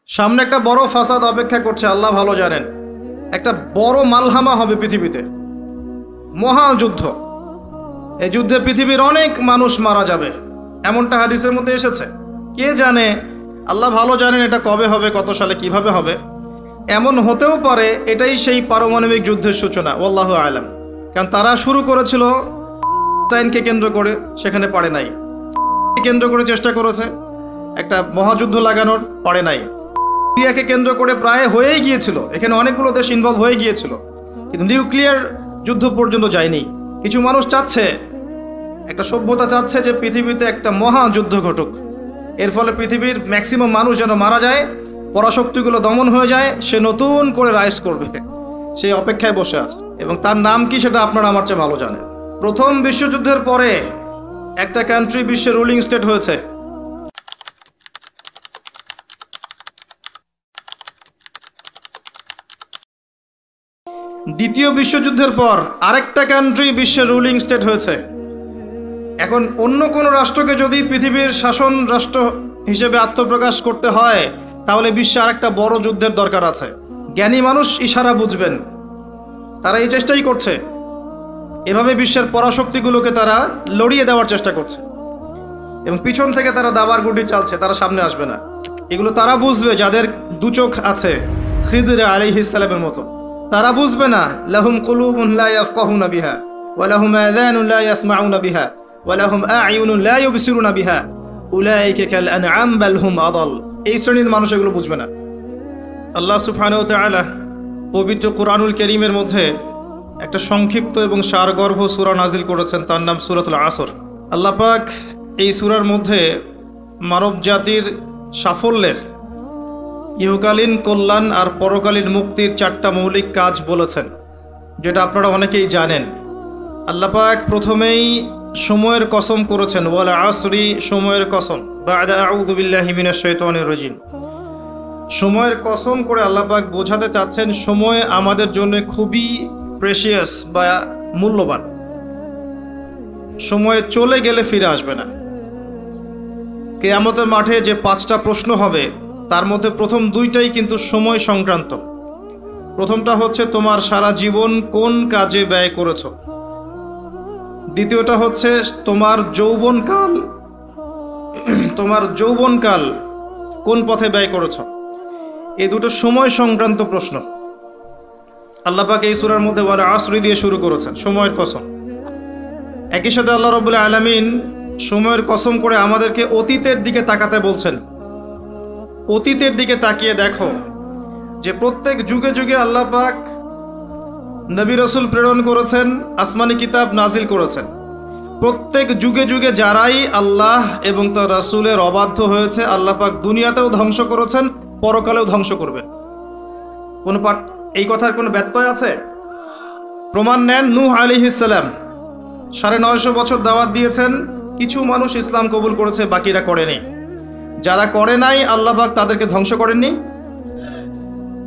সামনে একটা বড় ফাসাদ অপেক্ষা করছে, আল্লাহ ভালো জানেন। একটা বড় মালহামা হবে পৃথিবীতে, মহাযুদ্ধ। এই যুদ্ধে পৃথিবীর অনেক মানুষ মারা যাবে, এমনটা হাদিসের মধ্যে এসেছে। কে জানে, আল্লাহ ভালো জানেন এটা কবে হবে, কত সালে, কিভাবে হবে। এমন হতেও পারে এটাই সেই পারমাণবিক যুদ্ধের সূচনা, আল্লাহু আলাম। কারণ তারা শুরু করেছিল চাইনকে কেন্দ্র করে, সেখানে পারে নাই। কেন্দ্র করে চেষ্টা করেছে একটা মহাযুদ্ধ লাগানোর, পারে নাই। সিরিয়াকে কেন্দ্র করে প্রায় হয়েই গিয়েছিল, এখানে অনেকগুলো দেশ ইনভলভ হয়ে গিয়েছিল, কিন্তু নিউক্লিয়ার যুদ্ধ পর্যন্ত যায়নি। কিছু মানুষ চাচ্ছে, একটা সভ্যতা চাচ্ছে যে পৃথিবীতে একটা মহাযুদ্ধ ঘটুক, এর ফলে পৃথিবীর ম্যাক্সিমাম মানুষ যেন মারা যায়, পরাশক্তিগুলো দমন হয়ে যায়, সে নতুন করে রাইজ করবে, সেই অপেক্ষায় বসে আছে। এবং তার নাম কি সেটা আপনারা আমার চেয়ে ভালো জানেন। প্রথম বিশ্বযুদ্ধের পরে একটা কান্ট্রি বিশ্বের রুলিং স্টেট হয়েছে। দ্বিতীয় বিশ্বযুদ্ধের পর আরেকটা কান্ট্রি বিশ্বের রুলিং স্টেট হয়েছে। এখন অন্য কোনো রাষ্ট্রকে যদি পৃথিবীর শাসন রাষ্ট্র হিসেবে আত্মপ্রকাশ করতে হয়, তাহলে বিশ্বে আরেকটা বড় যুদ্ধের দরকার আছে। জ্ঞানী মানুষ ইশারা বুঝবেন, তারা এই চেষ্টাই করছে। এভাবে বিশ্বের পরাশক্তিগুলোকে তারা লড়িয়ে দেওয়ার চেষ্টা করছে, এবং পিছন থেকে তারা দাবার গুটি চালছে, তারা সামনে আসবে না। এগুলো তারা বুঝবে যাদের দু চোখ আছে, খিদর আলাইহিস সালামের মতো। তারা বুঝবে না, লাহুম কুলুবুন লা ইয়াফকাহুনা বিহা ওয়া লাহুম আযানুন লা ইয়াসমাউনা বিহা ওয়া লাহুম আ'য়ুনুন লা ইউবসিরুনা বিহা উলাইকা কাল আনআম বাল হুম আদাল। এই শ্রেণীর মানুষ এগুলো বুঝবে না। আল্লাহ সুবহানাহু ওয়া তাআলা পবিত্র কুরআনুল কারীমের মধ্যে একটা সংক্ষিপ্ত এবং সারগর্ভ সূরা নাজিল করেছেন, তার নাম সূরাতুল আসর। আল্লাহ পাক এই সূরার মধ্যে মানব জাতির সাফল্যের, ইহকালীন কল্যাণ আর পরকালীন মুক্তির 4টা মৌলিক কাজ বলেছেন, যেটা আপনারা অনেকেই জানেন। আল্লাহ পাক প্রথমেই সময়ের কসম করেছেন, ওয়াল আসরি, সময়ের কসম। বা'দা আউযু বিল্লাহি মিনাশ শাইতানির রাজিম। সময়ের কসম করে আল্লাহ পাক বোঝাতে চাচ্ছেন সময় আমাদের জন্য খুবই প্রেশিয়াস বা মূল্যবান। সময় চলে গেলে ফিরে আসবে না। কিয়ামতের মাঠে যে 5টা প্রশ্ন হবে, তার মধ্যে প্রথম 2টাই কিন্তু সময় সংক্রান্ত। প্রথমটা হচ্ছে তোমার সারা জীবন কোন কাজে ব্যয় করেছো, দ্বিতীয়টা হচ্ছে তোমার যৌবনকাল কোন পথে ব্যয় করেছো। এই দুটো সময় সংক্রান্ত প্রশ্ন। আল্লাহ পাক এই সূরার মধ্যে ওয়াল আসরি দিয়ে শুরু করেছেন, সময়ের কসম। একই সাথে আল্লাহ রাব্বুল আলামিন সময়ের কসম করে আমাদেরকে অতীতের দিকে তাকাতে বলছেন। অতীতের দিকে তাকিয়ে দেখো যে প্রত্যেক যুগে যুগে আল্লাহ পাক নবী রাসূল প্রেরণ করেছেন, আসমানি কিতাব নাজিল করেছেন। প্রত্যেক যুগে যুগে যারাই আল্লাহ এবং তার রাসূলের অবাধ্য হয়েছে, আল্লাহ পাক দুনিয়াতেও ধ্বংস করেছেন, পরকালেও ধ্বংস করবেন। এই কথার কোনো ব্যত্যয় আছে? প্রমাণ নেন। নূহ আলাইহিস সালাম 950 বছর দাওয়াত দিয়েছেন, কিছু মানুষ ইসলাম কবুল করেছে, বাকিরা করেনি। যারা করে নাই আল্লাহ পাক তাদেরকে ধ্বংস করেননি।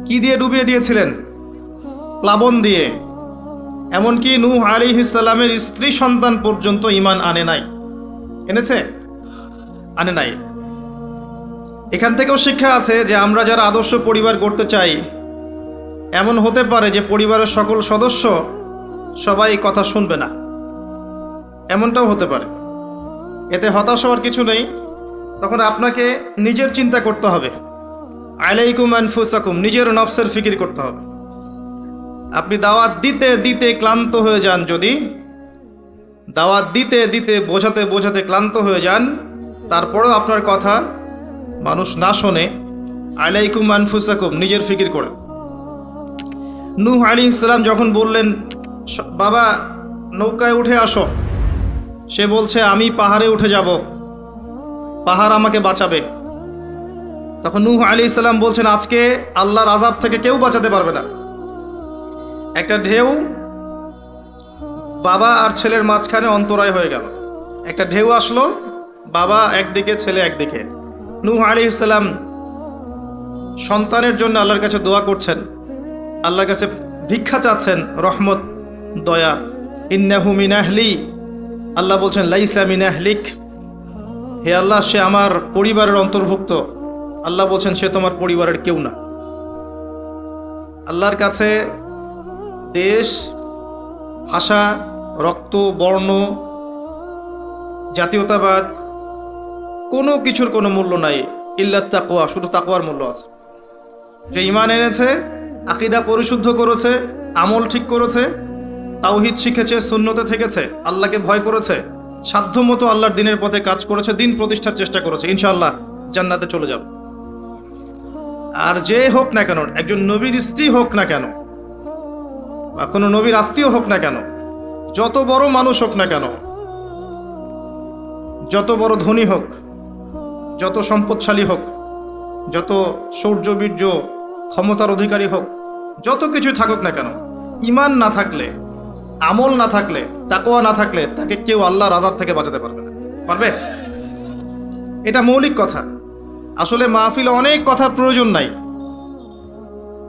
কি দিয়ে ডুবিয়ে দিয়েছিলেন? প্লাবন দিয়ে। এমনকি নূহ আলাইহিস সালামের স্ত্রী সন্তান পর্যন্ত ঈমান আনে নাই। এনেছে? আনে নাই। এখান থেকেও শিক্ষা আছে যে আমরা যারা আদর্শ পরিবার গড়তে চাই, এমন হতে পারে যে পরিবারের সকল সদস্য সবাই কথা শুনবে না, এমনটাও হতে পারে। এতে হতাশ হওয়ার কিছু নেই। তখন আপনাকে নিজের চিন্তা করতে হবে, আলাইকুম আনফুসাকুম, নিজের নফসের ফিকির করতে হবে। আপনি দাওয়াত দিতে দিতে ক্লান্ত হয়ে যান, যদি দাওয়াত দিতে দিতে বোঝাতে বোঝাতে ক্লান্ত হয়ে যান, তারপরেও আপনার কথা মানুষ না শোনে, আলাইকুম আনফুসাকুম, নিজের ফিকির করে। নূহ আলাইহিস সালাম যখন বললেন, বাবা নৌকায় উঠে আসো, সে বলছে আমি পাহাড়ে উঠে যাব, পাহাড় আমাকে বাঁচাবে। তখন নূহ আলাইহিস সালাম বলছেন, আজকে আল্লাহর আযাব থেকে কেউ বাঁচাতে পারবে না। একটা ঢেউ বাবা আর ছেলের মাঝখানে অন্তরায় হয়ে গেল। একটা ঢেউ আসলো, বাবা একদিকে, ছেলে একদিকে। নূহ আলাইহিস সালাম সন্তানের জন্য আল্লাহর কাছে দোয়া করছেন, আল্লাহর কাছে ভিক্ষা চাচ্ছেন, রহমত, দয়া। ইন্নাহু মিন আহলি, আল্লাহ বলছেন লাইসা মিন আহলিক, হে আল্লাহ সে আমার পরিবারের অন্তর্ভুক্ত, আল্লাহ বলছেন সে তোমার পরিবারের কেউ না। আল্লাহর কাছে দেশ, ভাষা, রক্ত, বর্ণ, জাতীয়তাবাদ কোনো কিছুর কোনো মূল্য নাই, ইল্লা তাকওয়া, শুধু তাকওয়ার মূল্য আছে। যে ঈমান এনেছে, আকীদা পরিশুদ্ধ করেছে, আমল ঠিক করেছে, তাওহীদ শিখেছে, সুন্নতে থেকেছে, আল্লাহকে ভয় করেছে, সাধ্যমতো আল্লাহর দ্বীনের পথে কাজ করেছে, দ্বীন প্রতিষ্ঠার চেষ্টা করেছে, ইনশাআল্লাহ জান্নাতে চলে যাবে। আর যে হোক না কেন, একজন নবীর স্ত্রী হোক না কেন বা কোনো নবীর আত্মীয় হোক না কেন, যত বড় মানুষ হোক না কেন, যত বড় ধনী হোক, যত সম্পদশালী হোক, যত শৌর্য বীর্য ক্ষমতার অধিকারী হোক, যত কিছু থাকুক না কেন, ঈমান না থাকলে, আমল না থাকলে, তাকওয়া না থাকলে তাকে কেউ আল্লাহর আযাব থেকে বাঁচাতে পারবে না। পারবে? এটা মৌলিক কথা। আসলে মাহফিলে অনেক কথার প্রয়োজন নাই।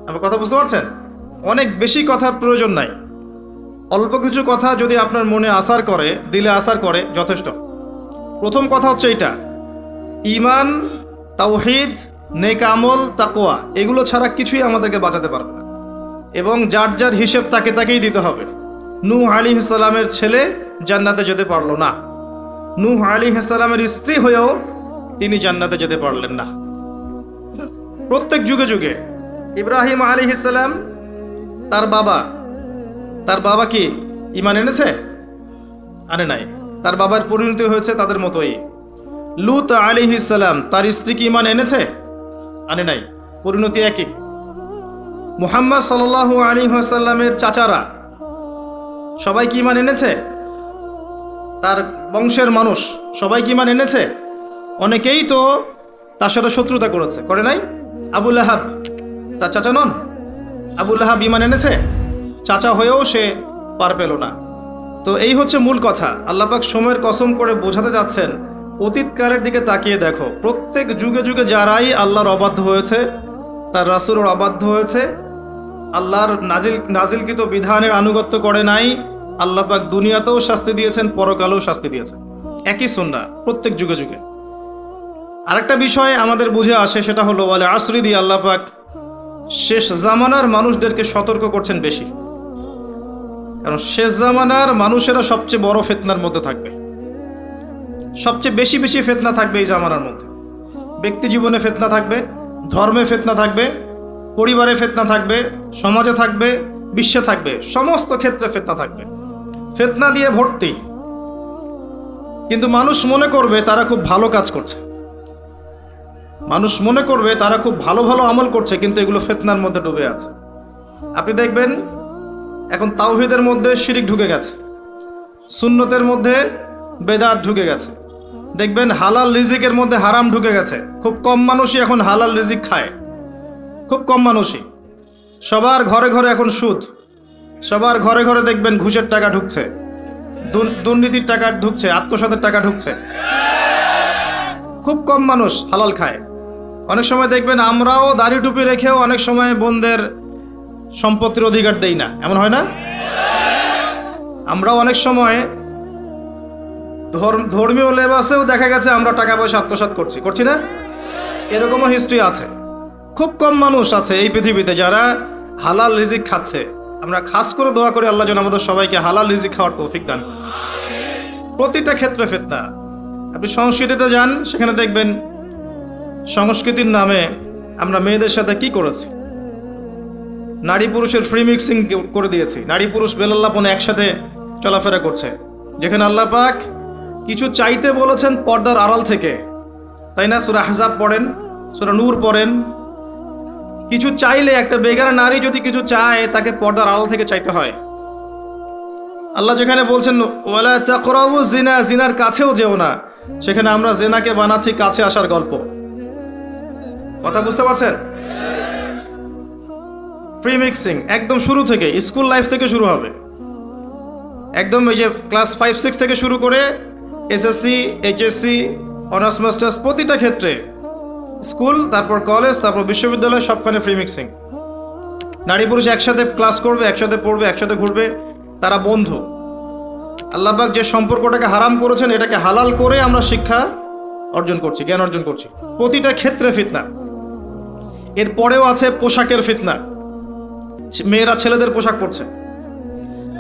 আমার কথা বুঝতে পারছেন? অনেক বেশি কথার প্রয়োজন নাই। অল্প কিছু কথা যদি আপনার মনে আসার করে, দিলে আসার করে, যথেষ্ট। প্রথম কথা হচ্ছে এটা, ঈমান, তাওহীদ, নেক আমল, তাকওয়া, এগুলো ছাড়া কিছুই আমাদেরকে বাঁচাতে পারবে না। এবং যার যার হিসেব তাকে তাকেই দিতে হবে। নূহ আলাইহিস সালামের ছেলে জান্নাতে যেতে পারলো না, নূহ আলাইহিস সালামের স্ত্রী হয়েও তিনি জান্নাতে যেতে পারলেন না। প্রত্যেক যুগে যুগে ইব্রাহিম আলাইহিস সালাম, তার বাবা কি ঈমান এনেছে? আনে নাই। তার বাবার পরিণতি হয়েছে তাদের মতোই। লূত আলাইহিস সালাম, তার স্ত্রী কি ঈমান এনেছে? আনে নাই। পরিণতি একই। মুহাম্মদ সাল্লাল্লাহু আলাইহি ওয়াসাল্লামের চাচারা সবাই কি ঈমান এনেছে? তার বংশের মানুষ সবাই কি ঈমান এনেছে? অনেকেই তো তার সাথে শত্রুতা করেছে, করে নাই? আবু লাহাব তার চাচা নন? আবু লাহাব ঈমান এনেছে, চাচা হয়েও সে পার পেল না। তো এই হচ্ছে মূল কথা। আল্লাহ পাক সময়ের কসম করে বোঝাতে যাচ্ছেন, অতীতকালের দিকে তাকিয়ে দেখো, প্রত্যেক যুগে যুগে যারাই আল্লাহর অবাধ্য হয়েছে, তার রাসূলের অবাধ্য হয়েছে, আল্লাহর নাজিলকৃত বিধানের আনুগত্য করে নাই, আল্লাহ পাক দুনিয়াতেও শাস্তি দিয়েছেন, পরকালেও শাস্তি দিয়েছেন। একই সুন্নাহ প্রত্যেক যুগে যুগে। আরেকটা বিষয় আমাদের বুঝে আসে, সেটা হলো ওয়াল আসরি দিয়ে আল্লাহ পাক শেষ জামানার মানুষদেরকে সতর্ক করছেন বেশি। কারণ শেষ জামানার মানুষেরা সবচেয়ে বড় ফিতনার মধ্যে থাকবে, সবচেয়ে বেশি বেশি ফিতনা থাকবে এই জামানার মধ্যে। ব্যক্তি জীবনে ফিতনা থাকবে, ধর্মে ফিতনা থাকবে, পরিবারে ফিতনা থাকবে, সমাজে থাকবে, বিশ্বে থাকবে, সমস্ত ক্ষেত্রে ফিতনা থাকবে। ফিতনা দিয়ে ভর্তি। কিন্তু মানুষ মনে করবে তারা খুব ভালো কাজ করছে, মানুষ মনে করবে তারা খুব ভালো ভালো আমল করছে, কিন্তু এগুলো ফিতনার মধ্যে ডুবে আছে। আপনি দেখবেন এখন তাওহীদের মধ্যে শিরিক ঢুকে গেছে, সুন্নতের মধ্যে বেদাত ঢুকে গেছে। দেখবেন হালাল রিজিকের মধ্যে হারাম ঢুকে গেছে। খুব কম মানুষই এখন হালাল রিজিক খায়, খুব কম মানুষই। সবার ঘরে ঘরে এখন সুদ, সবার ঘরে ঘরে দেখবেন ঘুষের টাকা ঢুকছে, দুর্নীতির টাকা ঢুকছে, আত্মসাতের টাকা ঢুকছে। খুব কম মানুষ হালাল খায়। অনেক সময় দেখবেন আমরাও দাড়ি টুপি রেখেও অনেক সময় বোনদের সম্পত্তির অধিকার দেই না, এমন হয় না? আমরাও অনেক সময় ধর্মীয় লেবাসেও দেখা গেছে আমরা টাকা পয়সা আত্মসাৎ করছি না? এরকমও হিস্ট্রি আছে। খুব কম মানুষ আছে এই পৃথিবীতে যারা হালাল রিজিক খাচ্ছে। আমরা খাস করে দোয়া করি আল্লাহ যেন আমাদের সবাইকে হালাল রিজিক খাওয়ার তৌফিক দান। প্রতিটা ক্ষেত্রে ফিতনা। আপনি সংস্কৃতিতে যান, সেখানে দেখবেন সংস্কৃতির নামে আমরা মেয়েদের সাথে কি করেছি, নারী পুরুষের ফ্রি মিক্সিং করে দিয়েছি। নারী পুরুষ বেলাল্লাপনে একসাথে চলাফেরা করছে, যেখানে আল্লাহ পাক কিছু চাইতে বলেছেন পর্দার আড়াল থেকে, তাই না? সূরা আহজাব পড়েন, সূরা নূর পড়েন। কিছু চাইলে, একটা বেগার নারী যদি কিছু চায়, তাকে পর্দার আড়াল থেকে চাইতে হয়। আল্লাহ যেখানে বলছেন ওয়ালা তাকরাবু জিনা, জিনার কাছেও যেও না, সেখানে আমরা জিনাকে বানাচ্ছি কাছে আসার গল্প। কথা বুঝতে পারছেন? ফ্রি মিক্সিং একদম শুরু থেকে, স্কুল লাইফ থেকে শুরু হবে। একদম ওই যে ক্লাস 5-6 থেকে শুরু করে এসএসসি, এইচএসসি, অনার্স মাস্টার্স, প্রতিটা ক্ষেত্রে, স্কুল, তারপর কলেজ, তারপর বিশ্ববিদ্যালয়, সবখানে ফ্রি মিক্সিং। নারী পুরুষ একসাথে ক্লাস করবে, একসাথে পড়বে, একসাথে ঘুরবে, তারা বন্ধু। আল্লাহ পাক যে সম্পর্কটাকে হারাম করেছেন, এটাকে হালাল করে আমরা শিক্ষা অর্জন করছি, জ্ঞান অর্জন করছি। প্রতিটা ক্ষেত্রে ফিতনা। এরপরেও আছে পোশাকের ফিতনা, মেয়েরা ছেলেদের পোশাক পরছে।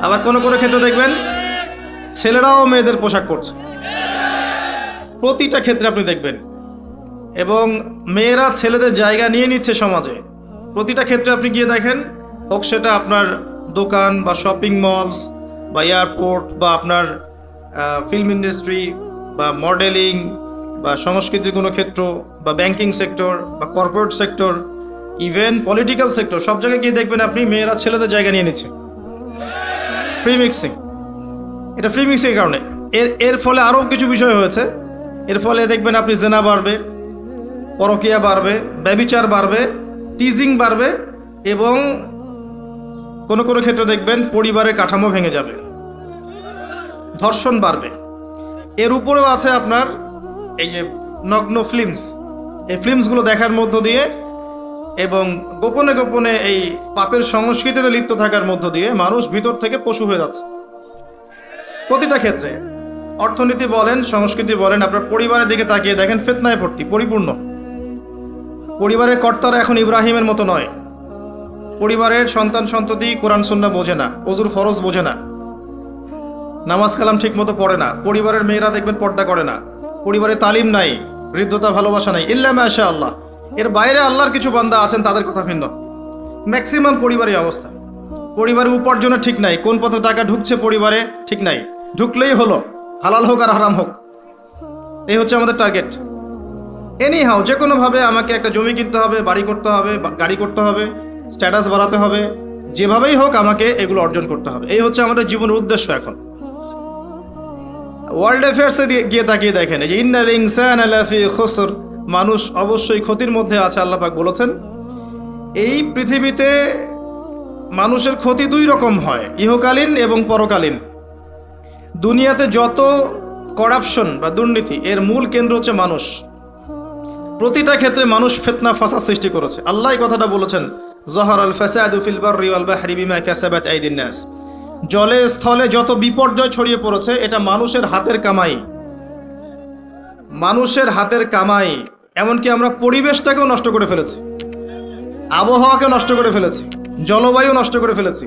আবার কোনো কোনো ক্ষেত্রে দেখবেন ছেলেরাও মেয়েদের পোশাক পরছে, প্রতিটা ক্ষেত্রে আপনি দেখবেন। এবং মেয়েরা ছেলেদের জায়গা নিয়ে নিচ্ছে সমাজে, প্রতিটা ক্ষেত্রে আপনি গিয়ে দেখেন, হোক সেটা আপনার দোকান বা শপিং মলস বা এয়ারপোর্ট বা আপনার ফিল্ম ইন্ডাস্ট্রি বা মডেলিং বা সংস্কৃতির কোনো ক্ষেত্র বা ব্যাংকিং সেক্টর বা corporate sector, even political sector, সব জায়গায় গিয়ে দেখবেন আপনি মেয়েরা ছেলেদের জায়গা নিয়ে নিচ্ছে। ফ্রি মিক্সিং, এটা ফ্রি মিক্সিং এর কারণে। এর ফলে আরও কিছু বিষয় হয়েছে। এর ফলে দেখবেন আপনি জেনা বাড়বে, পরকীয়া বাড়বে, ব্যভিচার বাড়বে, টিজিং বাড়বে, এবং কোনো কোনো ক্ষেত্রে দেখবেন পরিবারের কাঠামো ভেঙে যাবে, ধর্ষণ বাড়বে। এর উপরেও আছে আপনার এই যে নগ্ন ফিল্মস, এই ফিল্মসগুলো দেখার মধ্য দিয়ে এবং গোপনে গোপনে এই পাপের সংস্কৃতিতে লিপ্ত থাকার মধ্য দিয়ে মানুষ ভিতর থেকে পশু হয়ে যাচ্ছে। প্রতিটা ক্ষেত্রে, অর্থনীতি বলেন, সংস্কৃতি বলেন, আপনার পরিবারের দিকে তাকিয়ে দেখেন ফিতনায় ভর্তি, পরিপূর্ণ। পরিবারের কর্তারা এখন ইব্রাহিমের মতো নয়। পরিবারের সন্তান সন্ততি কোরআন সুন্নাহ বোঝে না, ওযুর ফরজ বোঝে না, নামাজ কালাম ঠিক মতো পড়ে না। পরিবারের মেয়েরা দেখবেন পর্দা করে না, পরিবারে তালিম নাই, হৃদ্যতা ভালোবাসা নাই, ইল্লা মাশা আল্লাহ। এর বাইরে আল্লাহর কিছু বান্দা আছেন, তাদের কথা ভিন্ন। ম্যাক্সিমাম পরিবারের অবস্থা, পরিবারের উপার্জনের ঠিক নাই, কোন পথে টাকা ঢুকছে পরিবারে ঠিক নাই, ঢুকলেই হলো, হালাল হোক আর হারাম হোক, এই হচ্ছে আমাদের টার্গেট। এনি হাও, যে কোনোভাবে আমাকে একটা জমি কিনতে হবে, বাড়ি করতে হবে, গাড়ি করতে হবে, স্ট্যাটাস বাড়াতে হবে, যেভাবেই হোক আমাকে এগুলো অর্জন করতে হবে। এই হচ্ছে আমাদের জীবনের উদ্দেশ্য। এখন ওয়ার্ল্ড অ্যাফেয়ার্সে গিয়ে তাকিয়ে দেখেন, এই যে ইন্নাল ইনসানা লাফি খুসর, মানুষ অবশ্যই ক্ষতির মধ্যে আছে। আল্লাহ পাক বলেছেন এই পৃথিবীতে মানুষের ক্ষতি দুই রকম হয়, ইহকালীন এবং পরকালীন। দুনিয়াতে যত করাপশন বা দুর্নীতি, এর মূল কেন্দ্র হচ্ছে মানুষ। প্রতিটা ক্ষেত্রে মানুষ ফিতনা ফাসাদ সৃষ্টি করেছে। আল্লাহ এই কথাটা বলেছেন, যাহারাল ফাসাদু ফিল বাররি ওয়াল বাহরি বিমা কাসাবাত আইদিন নাস। জলে স্থলে যত বিপর্যয় ছড়িয়ে পড়েছে, এটা মানুষের হাতের কামাই, মানুষের হাতের কামাই। এমনকি আমরা পরিবেশটাকেও নষ্ট করে ফেলেছি, আবহাওয়াকে নষ্ট করে ফেলেছি, জলবায়ু নষ্ট করে ফেলেছি,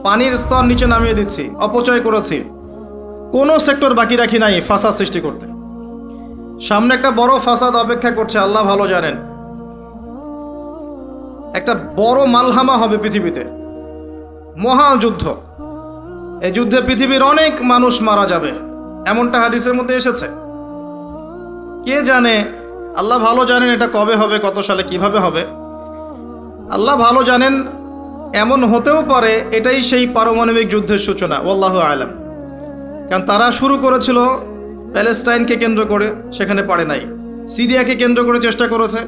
পানির স্তর নিচে নামিয়ে দিচ্ছি, অপচয় করেছি। কোনো সেক্টর বাকি রাখি নাই ফাসাদ সৃষ্টি করতে। সামনে একটা বড় ফাসাদ অপেক্ষা করছে, আল্লাহ ভালো জানেন। একটা বড় মালহামা হবে পৃথিবীতে, মহাযুদ্ধ। এই যুদ্ধে পৃথিবীর অনেক মানুষ মারা যাবে, এমনটা হাদিসের মধ্যে এসেছে। কে জানে, আল্লাহ ভালো জানেন এটা কবে হবে, কত সালে, কিভাবে হবে, আল্লাহ ভালো জানেন। এমন হতেও পারে এটাই সেই পারমাণবিক যুদ্ধের সূচনা, আল্লাহু আলাম। কারণ তারা শুরু করেছিল প্যালেস্টাইনকে কেন্দ্র করে, সেখানে পারে নাই। সিরিয়াকে কেন্দ্র করে চেষ্টা করেছে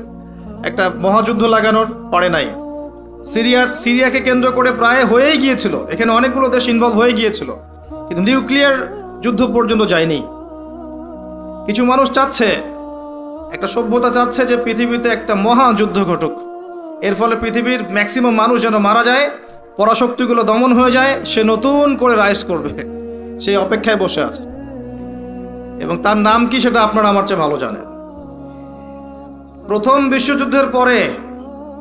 একটা মহাযুদ্ধ লাগানোর, পারে নাই। সিরিয়াকে কেন্দ্র করে প্রায় হয়েই গিয়েছিল, এখানে অনেকগুলো দেশ ইনভলভ হয়ে গিয়েছিল, কিন্তু নিউক্লিয়ার যুদ্ধ পর্যন্ত যায়নি। কিছু মানুষ চাচ্ছে, একটা সভ্যতা চাচ্ছে যে পৃথিবীতে একটা মহাযুদ্ধ ঘটুক, এর ফলে পৃথিবীর ম্যাক্সিমাম মানুষ যেন মারা যায়, পরাশক্তিগুলো দমন হয়ে যায়, সে নতুন করে রাইজ করবে, সেই অপেক্ষায় বসে আছে। এবং তার নাম কি সেটা আপনারা আমার চেয়ে ভালো জানেন। প্রথম বিশ্বযুদ্ধের পরে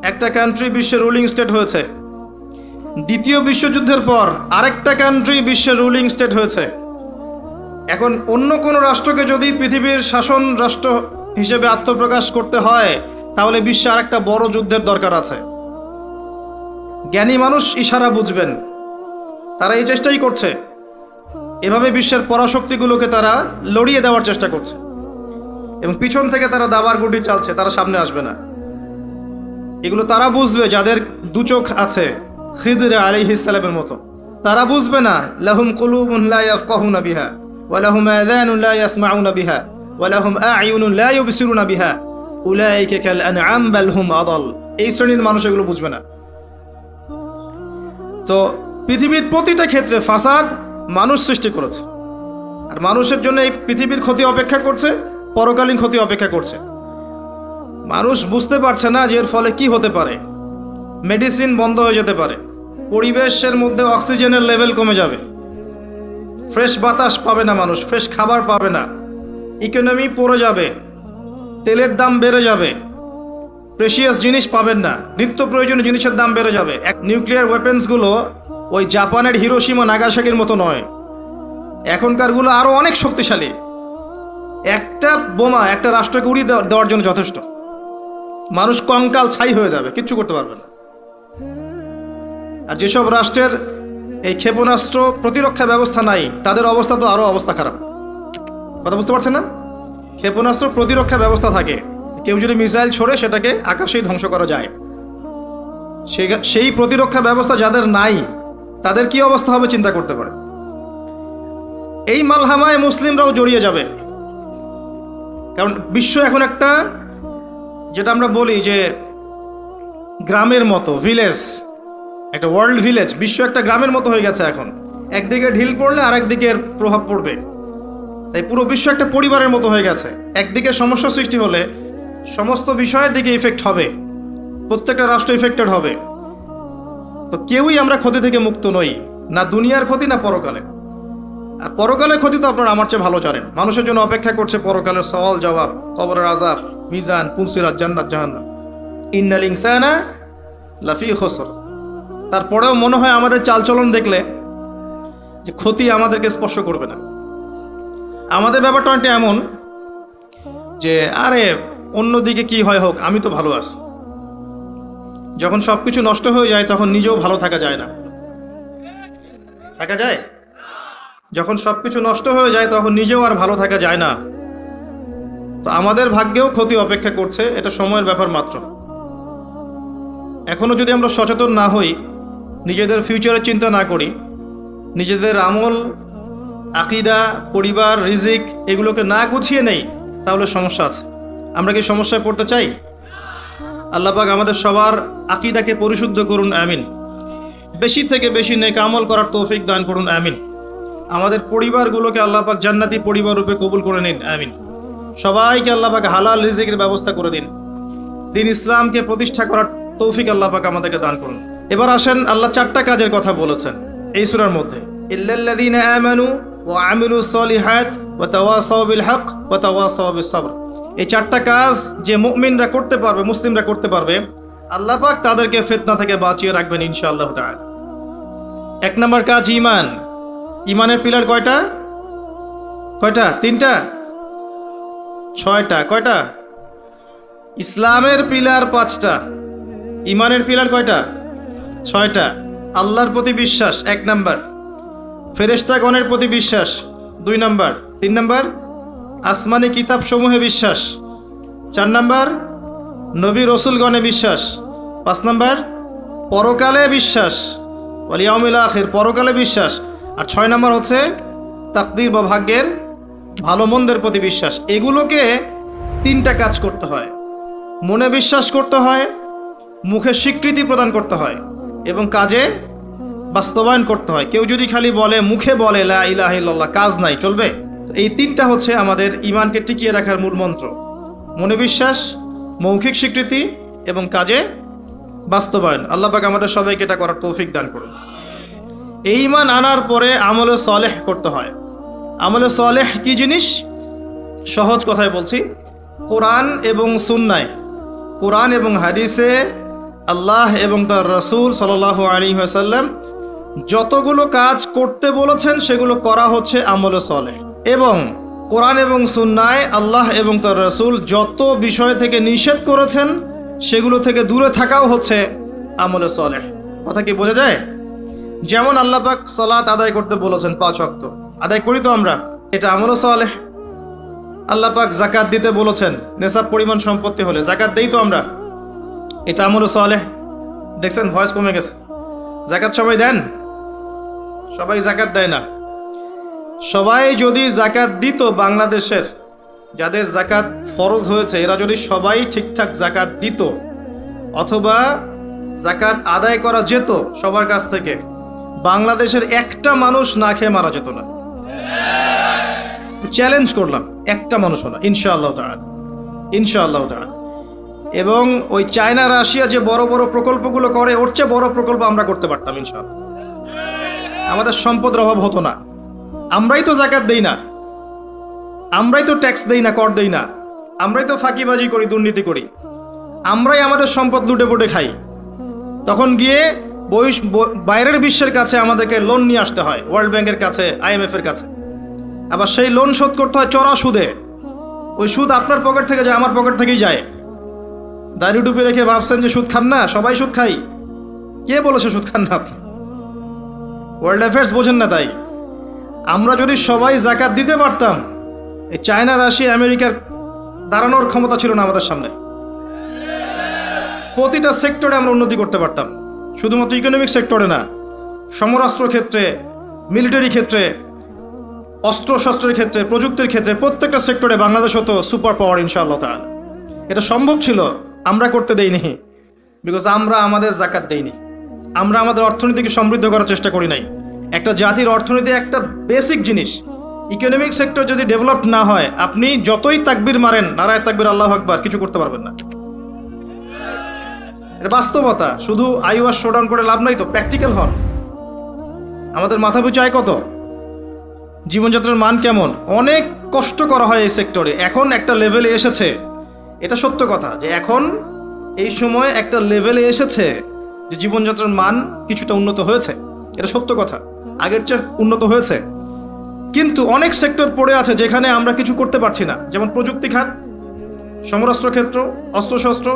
একটা কান্ট্রি বিশ্বের রুলিং স্টেট হয়েছে, দ্বিতীয় বিশ্বযুদ্ধের পর আরেকটা কান্ট্রি বিশ্বের রুলিং স্টেট হয়েছে। এখন অন্য কোনো রাষ্ট্রকে যদি পৃথিবীর শাসন রাষ্ট্র হিসেবে আত্মপ্রকাশ করতে হয়, তাহলে বিশ্বে আরেকটা বড় যুদ্ধের দরকার আছে। জ্ঞানী মানুষ ইশারা বুঝবেন, তারা এই চেষ্টাই করছে। এভাবে বিশ্বের পরাশক্তিগুলোকে তারা লড়িয়ে দেওয়ার চেষ্টা করছে, এবং পিছন থেকে তারা দাবার গুটি চালছে, তারা সামনে আসবে না। এগুলো তারা বুঝবে যাদের দু চোখ আছে, খিদর আলাইহিস সালামের মতো। তারা বুঝবে না, লাহুম কুলুবুন লা ইয়াফকাহুনা বিহা ওয়া লাহুম আযানুন লা ইয়াসমাউনা বিহা ওয়া লাহুম আ'য়ুনুন লা ইউবসিরুনা বিহা উলাইকা কাল আনআম বাল হুম আদাল। এই শ্রেণীর মানুষ এগুলো বুঝবে না। তো পৃথিবীর প্রতিটা ক্ষেত্রে ফাসাদ মানুষ সৃষ্টি করেছে, আর মানুষের জন্য এই পৃথিবীর ক্ষতি অপেক্ষা করছে, পরকালীন ক্ষতি অপেক্ষা করছে। মানুষ বুঝতে পারছে না যে এর ফলে কি হতে পারে। মেডিসিন বন্ধ হয়ে যেতে পারে, পরিবেশের মধ্যে অক্সিজেনের লেভেল কমে যাবে, ফ্রেশ বাতাস পাবে না মানুষ, ফ্রেশ খাবার পাবে না, ইকোনমি পড়ে যাবে, তেলের দাম বেড়ে যাবে, প্রেশিয়াস জিনিস পাবেন না, নিত্য প্রয়োজনীয় জিনিসের দাম বেড়ে যাবে। নিউক্লিয়ার ওয়েপেন্সগুলো ওই জাপানের হিরোশিমা নাগাসাকির মতো নয়, এখনকারগুলো আরও অনেক শক্তিশালী। একটা বোমা একটা রাষ্ট্রকে উড়িয়ে দেওয়ার জন্য যথেষ্ট। মানুষ কঙ্কাল ছাই হয়ে যাবে, কিচ্ছু করতে পারবে না। আর যেসব রাষ্ট্রের এই ক্ষেপণাস্ত্র প্রতিরক্ষা ব্যবস্থা নাই, তাদের অবস্থা তো আরও অবস্থা খারাপ। কথা বুঝতে পারছেন না? ক্ষেপণাস্ত্র প্রতিরক্ষা ব্যবস্থা থাকে, কেউ যদি মিসাইল ছোড়ে সেটাকে আকাশেই ধ্বংস করা যায়। সেই প্রতিরক্ষা ব্যবস্থা যাদের নাই, তাদের কি অবস্থা হবে চিন্তা করতে পারে। এই মালহামায় মুসলিমরাও জড়িয়ে যাবে, কারণ বিশ্ব এখন একটা, যেটা আমরা বলি যে গ্রামের মতো, ভিলেজ, একটা ওয়ার্ল্ড ভিলেজ, বিশ্ব একটা গ্রামের মতো হয়ে গেছে এখন। একদিকে ঢিল পড়লে আরেক দিকের প্রভাব পড়বে, তাই পুরো বিশ্ব একটা পরিবারের মতো হয়ে গেছে। একদিকে সমস্যা সৃষ্টি হলে সমস্ত বিষয়ের দিকে ইফেক্ট হবে, প্রত্যেকটা রাষ্ট্র ইফেক্টেড হবে। তো কেউই আমরা ক্ষতি থেকে মুক্ত নই, না দুনিয়ার ক্ষতি না পরকালে। আর পরকালের ক্ষতি তো আপনারা আমার চেয়ে ভালো জানেন। মানুষের জন্য অপেক্ষা করছে পরকালের সওয়াল জবাব, কবরের আযাব, মিজান, পুলসিরাত, জান্নাত, জাহান্নাম। ইন্নাল ইনসানা লাফি খুসর। তারপরেও মনে হয় আমাদের চালচলন দেখলে যে ক্ষতি আমাদেরকে স্পর্শ করবে না। আমাদের ব্যাপারটা অনেকটা এমন যে আরে অন্যদিকে কি হয় হোক, আমি তো ভালো আছি। যখন সবকিছু নষ্ট হয়ে যায় তখন নিজেও ভালো থাকা যায় না। থাকা যায়? যখন সবকিছু নষ্ট হয়ে যায় তখন নিজেও আর ভালো থাকা যায় না। তো আমাদের ভাগ্যেও ক্ষতি অপেক্ষা করছে, এটা সময়ের ব্যাপার মাত্র। এখনো যদি আমরা সচেতন না হই, নিজেদের ফিউচারের চিন্তা না করি, নিজেদের আমল, আকীদা, পরিবার, রিজিক এগুলোকে না গুছিয়ে নেই, তাহলে সমস্যা আছে। আমরা কি সমস্যায় পড়তে চাই? আল্লাহ পাক আমাদের সবার আকীদাকে পরিশুদ্ধ করুন, আমিন। বেশি থেকে বেশি নেক আমল করার তৌফিক দান করুন, আমিন। আমাদের পরিবারগুলোকে আল্লাহ পাক জান্নাতি পরিবার রূপে কবুল করে নিন, আমিন। সবাইকে আল্লাহ পাক হালাল রিজিকের ব্যবস্থা করে দিন। দিন ইসলামকে প্রতিষ্ঠা করার তৌফিক আল্লাহ পাক আমাদেরকে দান করুন। এবার আসেন, আল্লাহ 4টা কাজের কথা বলেছেন এই সূরার মধ্যে। ইল্লাল্লাযীনা আমানু ওয়া আমিলুস সলিহাত ওয়া তাওয়াসাউ বিল হক ওয়া তাওয়াসাউ বিস সবর। এই 4টা কাজ যে মুমিনরা করতে পারবে, মুসলিমরা করতে পারবে, আল্লাহ পাক তাদেরকে ফিতনা থেকে বাঁচিয়ে রাখবেন ইনশাআল্লাহ তাআলা। 1 নম্বর কাজ ঈমান। ঈমানের পিলার কয়টা? 3টা? 6টা? কয়টা? ইসলামের পিলার 5টা, ঈমানের পিলার কয়টা? 6টা। আল্লাহর প্রতি বিশ্বাস 1 নম্বর, ফেরেশতাগণের প্রতি বিশ্বাস 2 নম্বর, 3 নম্বর আসমানি কিতাব সমূহে বিশ্বাস, 4 নম্বর নবী রসুলগণে বিশ্বাস, 5 নম্বর পরকালে বিশ্বাস, ওয়াল ইয়াউমিল আখির, পরকালে বিশ্বাস, আর 6 নম্বর হচ্ছে তাকদীর বা ভাগ্যের ভালো মন্দের প্রতি বিশ্বাস। এগুলোকে 3টা কাজ করতে হয়। মনে বিশ্বাস করতে হয়, মুখে স্বীকৃতি প্রদান করতে হয়, এবং কাজে বাস্তবায়ন করতে হয়। কেউ যদি খালি বলে, মুখে বলে লা ইলাহা ইল্লাল্লাহ, কাজ নাই, চলবে? এই 3টা হচ্ছে আমাদের ঈমানকে টিকিয়ে রাখার মূল মন্ত্র। মনে বিশ্বাস, মৌখিক স্বীকৃতি এবং কাজে বাস্তবায়ন। আল্লাহ পাক আমাদের সবাইকে এটা করার তৌফিক দান করুন। এই ঈমান আনার পরে আমলে সালেহ করতে হয়। আমলে সালেহ কি জিনিস? সহজ কথায় বলছি, কোরআন এবং সুন্নায়, কোরআন এবং হাদিসে আল্লাহ এবং তার রাসূল সাল্লাল্লাহু আলাইহি ওয়াসাল্লাম যতগুলো কাজ করতে বলেছেন সেগুলো করা হচ্ছে আমলে সালেহ। এবং কোরআন এবং সুন্নায় আল্লাহ এবং তার রাসূল যত বিষয় থেকে নিষেধ করেছেন সেগুলো থেকে দূরে থাকাও হচ্ছে আমলে সালেহ। কথা কি বোঝা যায়? যেমন আল্লাহ পাক সালাত আদায় করতে বলেছেন, 5 ওয়াক্ত আদায় করি তো আমরা, এটা আমলে সালেহ। আল্লাহ পাক যাকাত দিতে বলেছেন, নেশাব পরিমাণ সম্পত্তি হলে যাকাত দেই তো আমরা, এটা আমলে সালেহ। দেখছেন ভয়েস কমে গেছে। যাকাত সবাই দেন? সবাই যাকাত দেয় না। সবাই যদি যাকাত দিত, বাংলাদেশের যাদের যাকাত ফরজ হয়েছে এরা যদি সবাই ঠিকঠাক যাকাত দিত, অথবা যাকাত আদায় করা যেত সবার কাছ থেকে, বাংলাদেশের একটা মানুষ না খেয়ে মারা যেত না। চ্যালেঞ্জ করলাম, একটা মানুষও না, ইনশাআল্লাহ তাআলা, ইনশাআল্লাহ তাআলা। এবং ওই চায়না, রাশিয়া যে বড় বড় প্রকল্পগুলো করে, ওর চেয়ে বড় প্রকল্প আমরা করতে পারতাম ইনশাআল্লাহ। আমাদের সম্পদের অভাব হতো না। আমরাই তো যাকাত দেই না, আমরাই তো ট্যাক্স দেই না, কর দেই না, আমরাই তো ফাঁকিবাজি করি, দুর্নীতি করি। আমরাই আমাদের সম্পদ লুটে পুটে খাই। তখন গিয়ে বাইরের বিশ্বের কাছে আমাদেরকে লোন নিয়ে আসতে হয়, ওয়ার্ল্ড ব্যাংকের কাছে, IMF এর কাছে। আবার সেই লোন শোধ করতে হয় চড়া সুদে। ওই সুদ আপনার পকেট থেকে যায়, আমার পকেট থেকেই যায়। দাড়ি টুপি রেখে ভাবছেন যে সুদ খান না, সবাই সুদ খাই। কে বলেছে সুদ খান না আপনি? ওয়ার্ল্ড অ্যাফেয়ার্স বোঝেন না। তাই আমরা যদি সবাই যাকাত দিতে পারতাম, এই চায়না, রাশিয়া, আমেরিকার দাঁড়ানোর ক্ষমতা ছিল না আমাদের সামনে। প্রতিটা সেক্টরে আমরা উন্নতি করতে পারতাম, শুধুমাত্র ইকোনমিক সেক্টরে না, সমরাস্ত্র ক্ষেত্রে, মিলিটারি ক্ষেত্রে, অস্ত্রশস্ত্রের ক্ষেত্রে, প্রযুক্তির ক্ষেত্রে, প্রত্যেকটা সেক্টরে বাংলাদেশ হতো সুপার পাওয়ার ইনশাআল্লাহ তাআলা। এটা সম্ভব ছিল, আমরা করতে দেইনি, বিকজ আমরা আমাদের যাকাত দেইনি। আমরা আমাদের অর্থনীতিকে সমৃদ্ধ করার চেষ্টা করি নাই। একটা জাতির অর্থনীতি একটা বেসিক জিনিস। ইকোনমিক সেক্টর যদি ডেভেলপড না হয়, আপনি যতই তাকবীর মারেন, নারায়ে তাকবীর, আল্লাহু আকবার, কিছু করতে পারবেন না। এটা বাস্তবতা। শুধু আইওয়াস শোডাউন করে লাভ নাই তো, প্র্যাকটিক্যাল হন। আমাদের মাথা পিছু আয় কত, জীবনযাত্রার মান কেমন, অনেক কষ্ট করা হয় এই সেক্টরে। এখন একটা লেভেলে এসেছে, এটা সত্য কথা, যে এখন এই সময় একটা লেভেলে এসেছে যে জীবনযাত্রার মান কিছুটা উন্নত হয়েছে। এটা সত্য কথা, আগের চেয়ে উন্নত হয়েছে। কিন্তু অনেক সেক্টর পড়ে আছে যেখানে আমরা কিছু করতে পারছি না, যেমন প্রযুক্তি খাত, সমরাস্ত্র ক্ষেত্র, অস্ত্রশস্ত্র,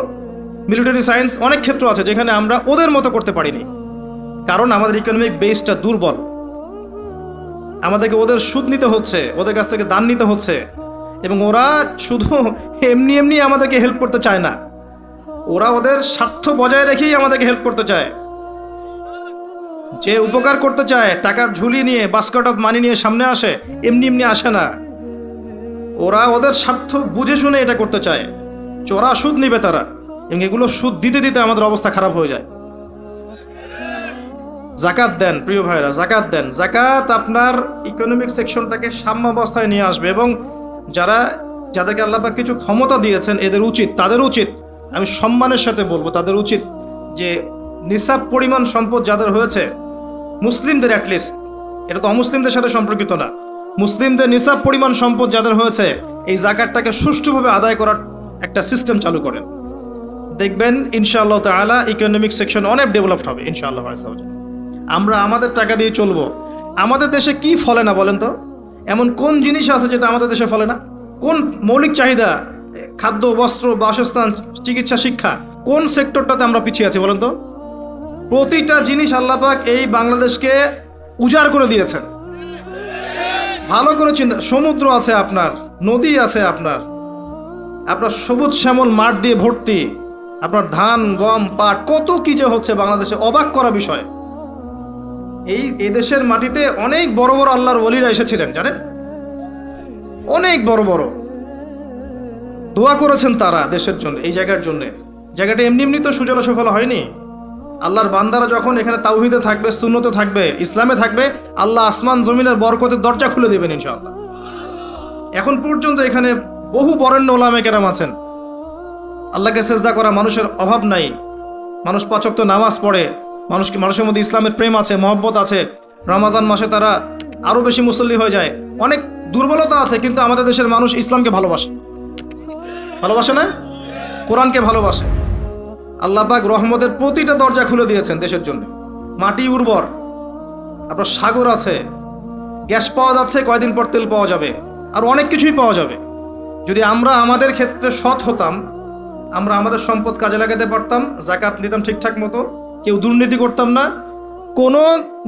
মিলিটারি সায়েন্স, অনেক ক্ষেত্র আছে যেখানে আমরা ওদের মতো করতে পারিনি, কারণ আমাদের ইকোনমিক বেসটা দুর্বল। আমাদেরকে ওদের সুদ নিতে হচ্ছে, ওদের কাছ থেকে দান নিতে হচ্ছে, এবং ওরা শুধু এমনি এমনি আমাদেরকে হেল্প করতে চায় না, ওরা ওদের স্বার্থ বজায় রেখেই আমাদেরকে হেল্প করতে চায়। যে উপকার করতে চায়, টাকার ঝুলি নিয়ে, বাস্কেট অফ মানি নিয়ে সামনে আসে, এমনি এমনি আসে না। ওরা ওদের স্বার্থ বুঝে শুনে এটা করতে চায়, চড়া সুদ নিবে তারা, এবং এগুলো সুদ দিতে দিতে আমাদের অবস্থা খারাপ হয়ে যায়। যাকাত দেন প্রিয় ভাইরা, যাকাত দেন। যাকাত আপনার ইকোনমিক সেকশনটাকে সাম্যাবস্থায় নিয়ে আসবে, এবং যাদেরকে আল্লাহ পাক কিছু ক্ষমতা দিয়েছেন, তাদের উচিত, আমি সম্মানের সাথে বলবো, তাদের উচিত যে নিসাব পরিমাণ সম্পদ যাদের হয়েছে, মুসলিমদের অ্যাটলিস্ট, এটা তো অমুসলিমদের সাথে সম্পর্কিত না, মুসলিমদের নিসাব পরিমাণ সম্পদ যাদের হয়েছে, এই যাকাতটাকে সুষ্ঠুভাবে আদায় করার একটা সিস্টেম চালু করেন। দেখবেন ইনশাআল্লাহ তাআলা ইকোনমিক সেকশন অনেক ডেভেলপড হবে ইনশাআল্লাহ। আমরা আমাদের টাকা দিয়ে চলবো। আমাদের দেশে কি ফলে না বলেন তো? এমন কোন জিনিস আছে যেটা আমাদের দেশে ফলে না? কোন মৌলিক চাহিদা, খাদ্য, বস্ত্র, বাসস্থান, চিকিৎসা, শিক্ষা, কোন সেক্টরটাতে আমরা পিছিয়ে আছি বলেন তো? প্রতিটা জিনিস আল্লাহ পাক এই বাংলাদেশকে উজাড় করে দিয়েছেন। ভালো করে চিন্তা, সমুদ্র আছে আপনার, নদী আছে আপনার সবুজ শ্যামল মাঠ দিয়ে ভর্তি, আপনার ধান, গম, পাট, কত কি যে হচ্ছে বাংলাদেশে, অবাক করা বিষয়। এই দেশের মাটিতে অনেক বড় বড় আল্লাহর ওলিরা এসেছিলেন, জানেন? অনেক বড় বড় দোয়া করেছেন তারা দেশের জন্য, এই জায়গার জন্য। জায়গাটা এমনি এমনি তো সুজলা সুফলা হয়নি। আল্লাহর বান্দারা যখন এখানে তাওহীদে থাকবে, সুন্নতে থাকবে, ইসলামে থাকবে, আল্লাহ আসমান জমিনের বরকতের দরজা খুলে দেবেন ইনশাআল্লাহ। এখন পর্যন্ত এখানে বহু বরেণ্য ওলামা কেরাম আছেন। আল্লাহকে সেজদা করা মানুষের অভাব নাই, মানুষ 5 ওয়াক্ত নামাজ পড়ে, মানুষের মধ্যে ইসলামের প্রেম আছে, মহব্বত আছে। রমাজান মাসে তারা আরো বেশি মুসল্লি হয়ে যায়। অনেক দুর্বলতা আছে, কিন্তু আমাদের দেশের মানুষ ইসলামকে ভালোবাসে না, কোরআনকে ভালোবাসে। আল্লাহ পাক রহমতের প্রতিটা দরজা খুলে দিয়েছেন দেশের জন্য। মাটি উর্বর, আপনার সাগর আছে, গ্যাস পাওয়া যাচ্ছে, কয়দিন পর তেল পাওয়া যাবে, আর অনেক কিছুই পাওয়া যাবে। যদি আমরা আমাদের ক্ষেত্রে সৎ হতাম, আমরা আমাদের সম্পদ কাজে লাগাতে পারতাম, যাকাত নিতাম ঠিকঠাক মতো, কেউ দুর্নীতি করতাম না, কোনো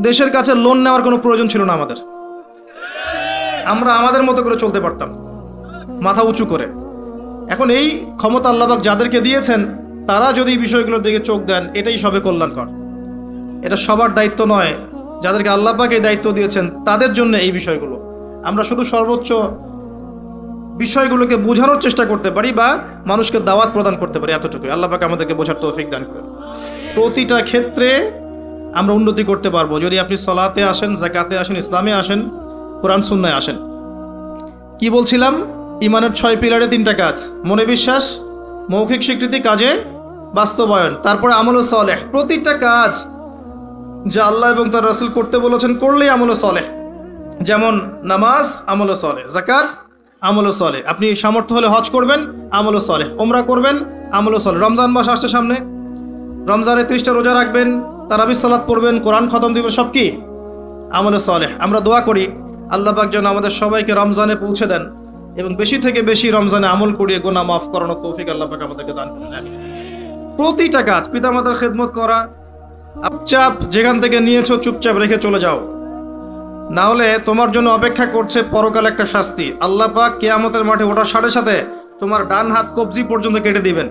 দেশের কাছে লোন নেওয়ার কোনো প্রয়োজন ছিল না আমাদের। আমরা আমাদের মতো করে চলতে পারতাম, মাথা উঁচু করে। এখন এই ক্ষমতা আল্লাহ পাক যাদেরকে দিয়েছেন, তারা যদি এই বিষয়গুলোর দিকে চোখ দেন, এটাই সবে কল্যাণকর। এটা সবার দায়িত্ব নয়, যাদেরকে আল্লাহ পাক এই দায়িত্ব দিয়েছেন তাদের জন্য এই বিষয়গুলো। আমরা শুধু সর্বোচ্চ বিষয়গুলোকে বোঝানোর চেষ্টা করতে পারি বা মানুষকে দাওয়াত প্রদান করতে পারি, এতটুকুই। আল্লাহ পাক আমাদেরকে বোঝার তৌফিক দান করেন। প্রতিটা ক্ষেত্রে আমরা উন্নতি করতে পারবো যদি আপনি সালাতে আসেন, যাকাতে আসেন, ইসলামে আসেন, কোরআন সুন্নায় আসেন। কি বলছিলাম? ইমানের 6 পিলারে 3টা কাজ: মনে বিশ্বাস, মৌখিক স্বীকৃতি, কাজে বাস্তবায়ন, তারপরে আমল সালেহ। প্রতিটা কাজ যা আল্লাহ এবং তার রাসূল করতে বলেছেন, করলেই আমল সালেহ। যেমন নামাজ আমল সালেহ, যাকাত আমল সলে। আপনি সামর্থ্য হলে হজ করবেন, আমল সলে। ওমরা করবেন, আমল সলে। রমজান মাস আসছে সামনে, রমজানে 30টা রোজা রাখবেন, তারাবির সালাত পড়বেন, কোরআন খতম দিবেন, সব কি আমল সলে। আমরা দোয়া করি আল্লাহ পাক যেন আমাদের সবাইকে রমজানে পৌঁছে দেন এবং বেশি থেকে বেশি রমজানে আমল করিয়ে গুনাহ মাফ করানোর তৌফিক আল্লাহ পাক আমাদেরকে দান করেন। আমিন। প্রতিটা কাজ, পিতামাতার খেদমত করা, চুপচাপ যেখান থেকে নিয়েছো চুপচাপ রেখে চলে যাও, না হলে তোমার জন্য অপেক্ষা করছে পরকাল একটা শাস্তি। আল্লাহ পাক কিয়ামতের মাঠে ওঠার সাথে সাথে তোমার ডান হাত কবজি পর্যন্ত কেটে দিবেন।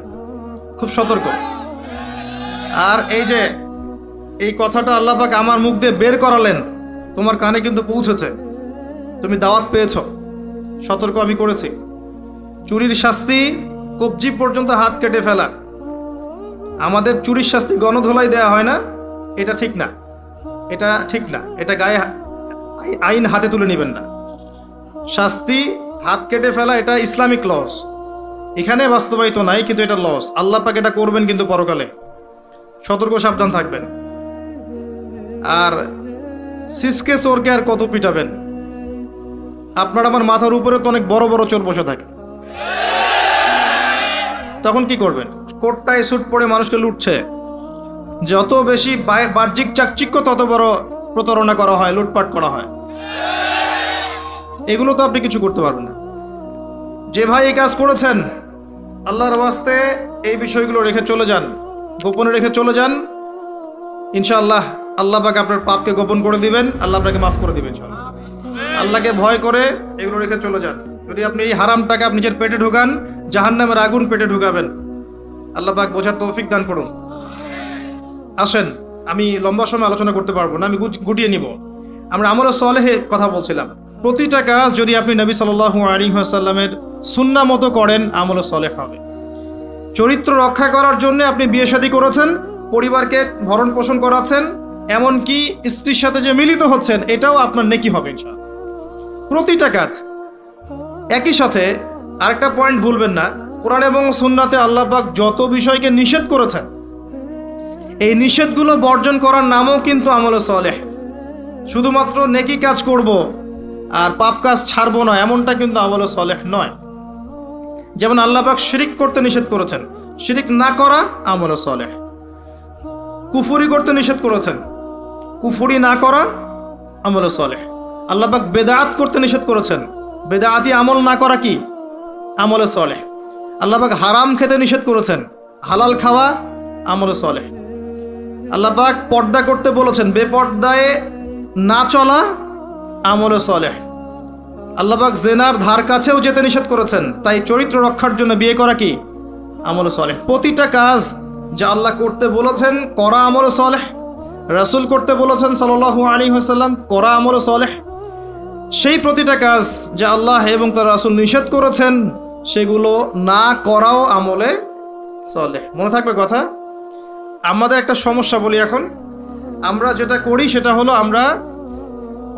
খুব সতর্ক। আর এই যে এই কথাটা আল্লাহ পাক আমার মুখ দিয়ে বের করালেন, তোমার কানে কিন্তু পৌঁছেছে, তুমি দাওয়াত পেয়েছ। সতর্ক আমি করেছি। চুরির শাস্তি কবজি পর্যন্ত হাত কেটে ফেলা। আমাদের চুরির শাস্তি গণধোলাই দেয়া হয় না, এটা ঠিক না, এটা ঠিক না। এটা গায়ে আইন হাতে তুলে নেবেন না। শাস্তি হাত কেটে ফেলা এটা ইসলামিক লস, এখানে বাস্তবায়িত নাই, কিন্তু এটা লস। আল্লাহ পাক এটা করবেন কিন্তু পরকালে। সতর্ক, সাবধান থাকবেন। আর সিসকে চোরকে আর কত পিটাবেন? আপনার আমার মাথার উপরে তো অনেক বড় বড় চোর বসে থাকে, তখন কি করবেন? কোটটায় স্যুট পরে মানুষকে লুটছে। যত বেশি বাহ্যিক চাকচিক্য তত বড় প্রতারণা করা হয়, লুটপাট করা হয়। এগুলো তো আপনি কিছু করতে পারবেন না। যে ভাই এই কাজ করেছেন, আল্লাহর ওয়াস্তে এই বিষয়গুলো রেখে চলে যান, গোপনে রেখে চলে যান। ইনশাআল্লাহ আল্লাহ পাক আপনার পাপকে গোপন করে দিবেন, আল্লাহ আপনাকে মাফ করে দিবেন। আল্লাহকে ভয় করে এগুলো রেখে চলে যান। যদি আপনি এই হারাম টাকা আপনি নিজের পেটে ঢুকান, জাহান্নামের আগুন পেটে ঢুকাবেন। আল্লাহ পাক বোঝার তৌফিক দান করুন। আসেন, আমি লম্বা সময় আলোচনা করতে পারবো না, আমি গুটিয়ে নিব। আমরা আমল সালেহের কথা বলছিলাম। প্রতিটা কাজ যদি আপনি নবী সাল্লাল্লাহু আলাইহি ওয়াসাল্লামের সুন্নাহ মতো করেন, আমল সালেহ হবে। চরিত্র রক্ষা করার জন্য আপনি বিয়ে শাদী করেছেন, পরিবারকে ভরণ পোষণ করাচ্ছেন, এমনকি স্ত্রীর সাথে যে মিলিত হচ্ছেন, এটাও আপনার নেকি হবে ইনশাআল্লাহ। প্রতিটা কাজ। একই সাথে আরেকটা পয়েন্ট ভুলবেন না, কোরআন এবং সুন্নাতে আল্লাহ পাক যত বিষয়কে নিষেধ করেছেন, এই নিষেধগুলো বর্জন করার নামও কিন্তু আমল সালেহ। শুধুমাত্র নেকি কাজ করব আর পাপ কাজ ছাড়বো না, এমনটা কিন্তু আমল সালেহ নয়। যেমন আল্লাহ পাক শিরিক করতে নিষেধ করেছেন, শিরিক না করা আমল সালেহ। কুফরি করতে নিষেধ করেছেন, কুফরি না করা আমল সালেহ। আল্লাহ পাক বেদাত করতে নিষেধ করেছেন, বেদাতি আমল না করা কি আমল সালেহ। আল্লাহ পাক হারাম খেতে নিষেধ করেছেন, হালাল খাওয়া আমল সালেহ। আল্লাহ পাক পর্দা করতে বলেছেন, বেপর্দায় না চলা আমল সালেহ। আল্লাহ পাক জেনার ধার কাছেও যেতে নিষেধ করেছেন, তাই চরিত্র রক্ষার জন্য বিয়ে করা কি আমল সালেহ। প্রতিটা কাজ যা আল্লাহ করতে বলেছেন করা আমল সালেহ, রাসূল করতে বলেছেন সাল্লাল্লাহু আলাইহি ওয়াসাল্লাম করা আমল সালেহ। সেই প্রতিটা কাজ যা আল্লাহ এবং তার রাসূল নিষেধ করেছেন, সেগুলো না করাও আমলে সালেহ। মনে থাকবে কথা। আমাদের একটা সমস্যা বলি এখন, আমরা যেটা করি সেটা হলো আমরা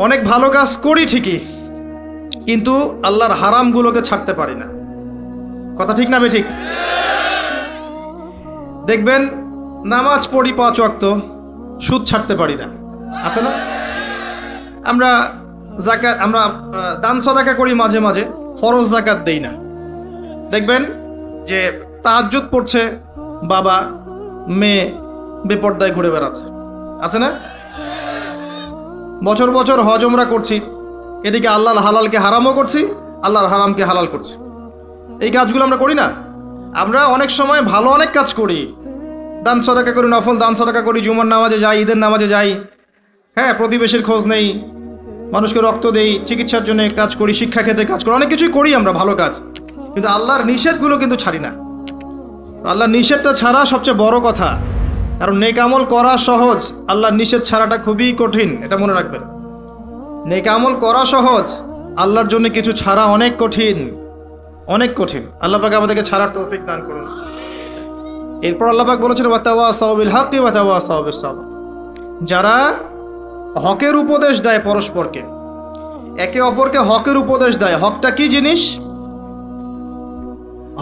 অনেক ভালো কাজ করি ঠিকই, কিন্তু আল্লাহর হারামগুলোকে ছাড়তে পারি না। কথা ঠিক না বেঠিক? দেখবেন নামাজ পড়ি 5 ওয়াক্ত, সুদ ছাড়তে পারি না, আছে না? আমরা যাকাত, আমরা দান সদাকা করি মাঝে মাঝে, ফরজ যাকাত দেই না। দেখবেন যে তাহাজ্জুদ পড়ছে বাবা, মেয়ে বেপর্দায় ঘুরে বেড়াচ্ছে, আছে না? বছর বছর হজ ওমরা করছি, এদিকে আল্লাহর হালালকে হারামও করছি, আল্লাহর হারামকে হালাল করছি। এই কাজগুলো আমরা করি না। আমরা অনেক সময় ভালো অনেক কাজ করি, দান সদাকা করি, নফল দান সদাকা করি, জুমার নামাজে যাই, ঈদের নামাজে যাই, হ্যাঁ, প্রতিবেশীর খোঁজ নেই, মানুষকে রক্ত দেই, চিকিৎসার জন্য কাজ করি, শিক্ষা ক্ষেত্রে কাজ করি, অনেক কিছুই করি আমরা ভালো কাজ, কিন্তু আল্লাহর নিষেধগুলো কিন্তু ছাড়ি না। আল্লাহর নিষেধটা ছাড়া সবচেয়ে বড় কথা, কারণ নেক আমল করা সহজ, আল্লাহর নিষেধ ছাড়াটা খুবই কঠিন, এটা মনে রাখবেন। নেক আমল করা সহজ, আল্লাহর জন্য কিছু ছাড়া অনেক কঠিন, অনেক কঠিন। আল্লাহ পাক আমাদেরকে ছাড়ার তৌফিক দান করুন। এরপর আল্লাহ পাক বলেছেন ওয়াতাওয়াসাউ বিল হাক্কি ওয়াতাওয়াসাউ বিস সাবর। যারা হকের উপদেশ দেয় পরস্পরকে, একে অপরকে হকের উপদেশ দেয়। হকটা কি জিনিস?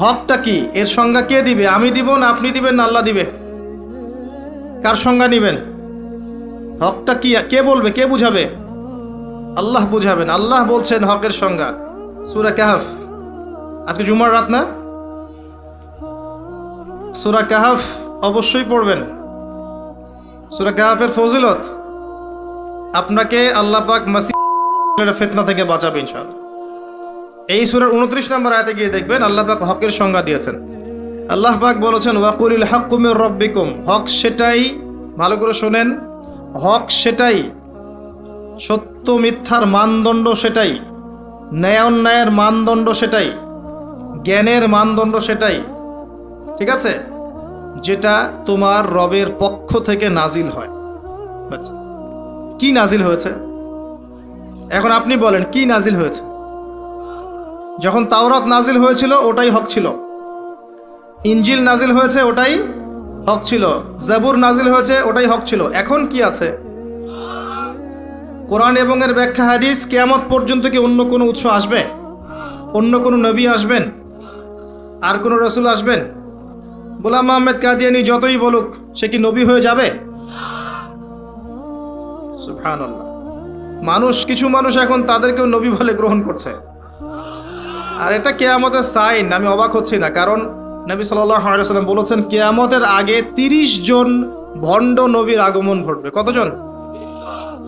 হকটা কি? এর সংজ্ঞা কে দিবে? আমি দিব না আপনি দিবেন না আল্লাহ দিবে? কার সংজ্ঞা নিবেন? হকটা কি কে বলবে, কে বুঝাবে? আল্লাহ বুঝাবেন। আল্লাহ বলছেন হকের সংজ্ঞা, সূরা কাহফ আজকে জুমার রাত না? সূরা কাহাফ অবশ্যই পড়বেন। সূরা কাহাফের ফজিলত আপনাকে আল্লাহ পাক মাসিহের ফিতনা থেকে বাঁচাবে ইনশাআল্লাহ। এই সূরার 29 নম্বর আয়াতে গিয়ে দেখবেন আল্লাহ পাক হকের সংজ্ঞা দিয়েছেন। আল্লাহ পাক বলেছেন ওয়াকুলিল হাক্কু মির রাব্বিকুম, হক সেটাই, ভালো করে শোনেন, হক সেটাই, সত্য মিথ্যার মানদণ্ড সেটাই, ন্যায় অন্যায়ের মানদণ্ড সেটাই, জ্ঞানের মানদণ্ড সেটাই, ঠিক আছে, যেটা তোমার রবের পক্ষ থেকে নাজিল হয়। কি নাজিল হয়েছে? এখন আপনি বলেন কি নাজিল হয়েছে? যখন তাওরাত নাজিল হয়েছিল ওটাই হক ছিল, ইনজিল নাজিল হয়েছে ওটাই হক ছিল, জাবুর নাজিল হয়েছে ওটাই হক ছিল। এখন কি আছে? কোরআন এবং এর ব্যাখ্যা হাদিস। কিয়ামত পর্যন্ত কি অন্য কোনো উৎস আসবে? অন্য কোনো নবী আসবেন? আর কোনো রসুল আসবেন? গোলাম আহমেদ কাদিয়ানি যতই বলুক, সে কি নবী হয়ে যাবে? সুবহানাল্লাহ। কিছু মানুষ এখন তাদেরকেও নবী বলে গ্রহণ করছে। আর এটা কিয়ামতের সাইন। আমি অবাক হচ্ছি না, কারণ নবী সাল্লাল্লাহু আলাইহি ওয়াসাল্লাম বলেছেন কিয়ামতের আগে 30 জন ভণ্ড নবীর আগমন ঘটবে। কতজন?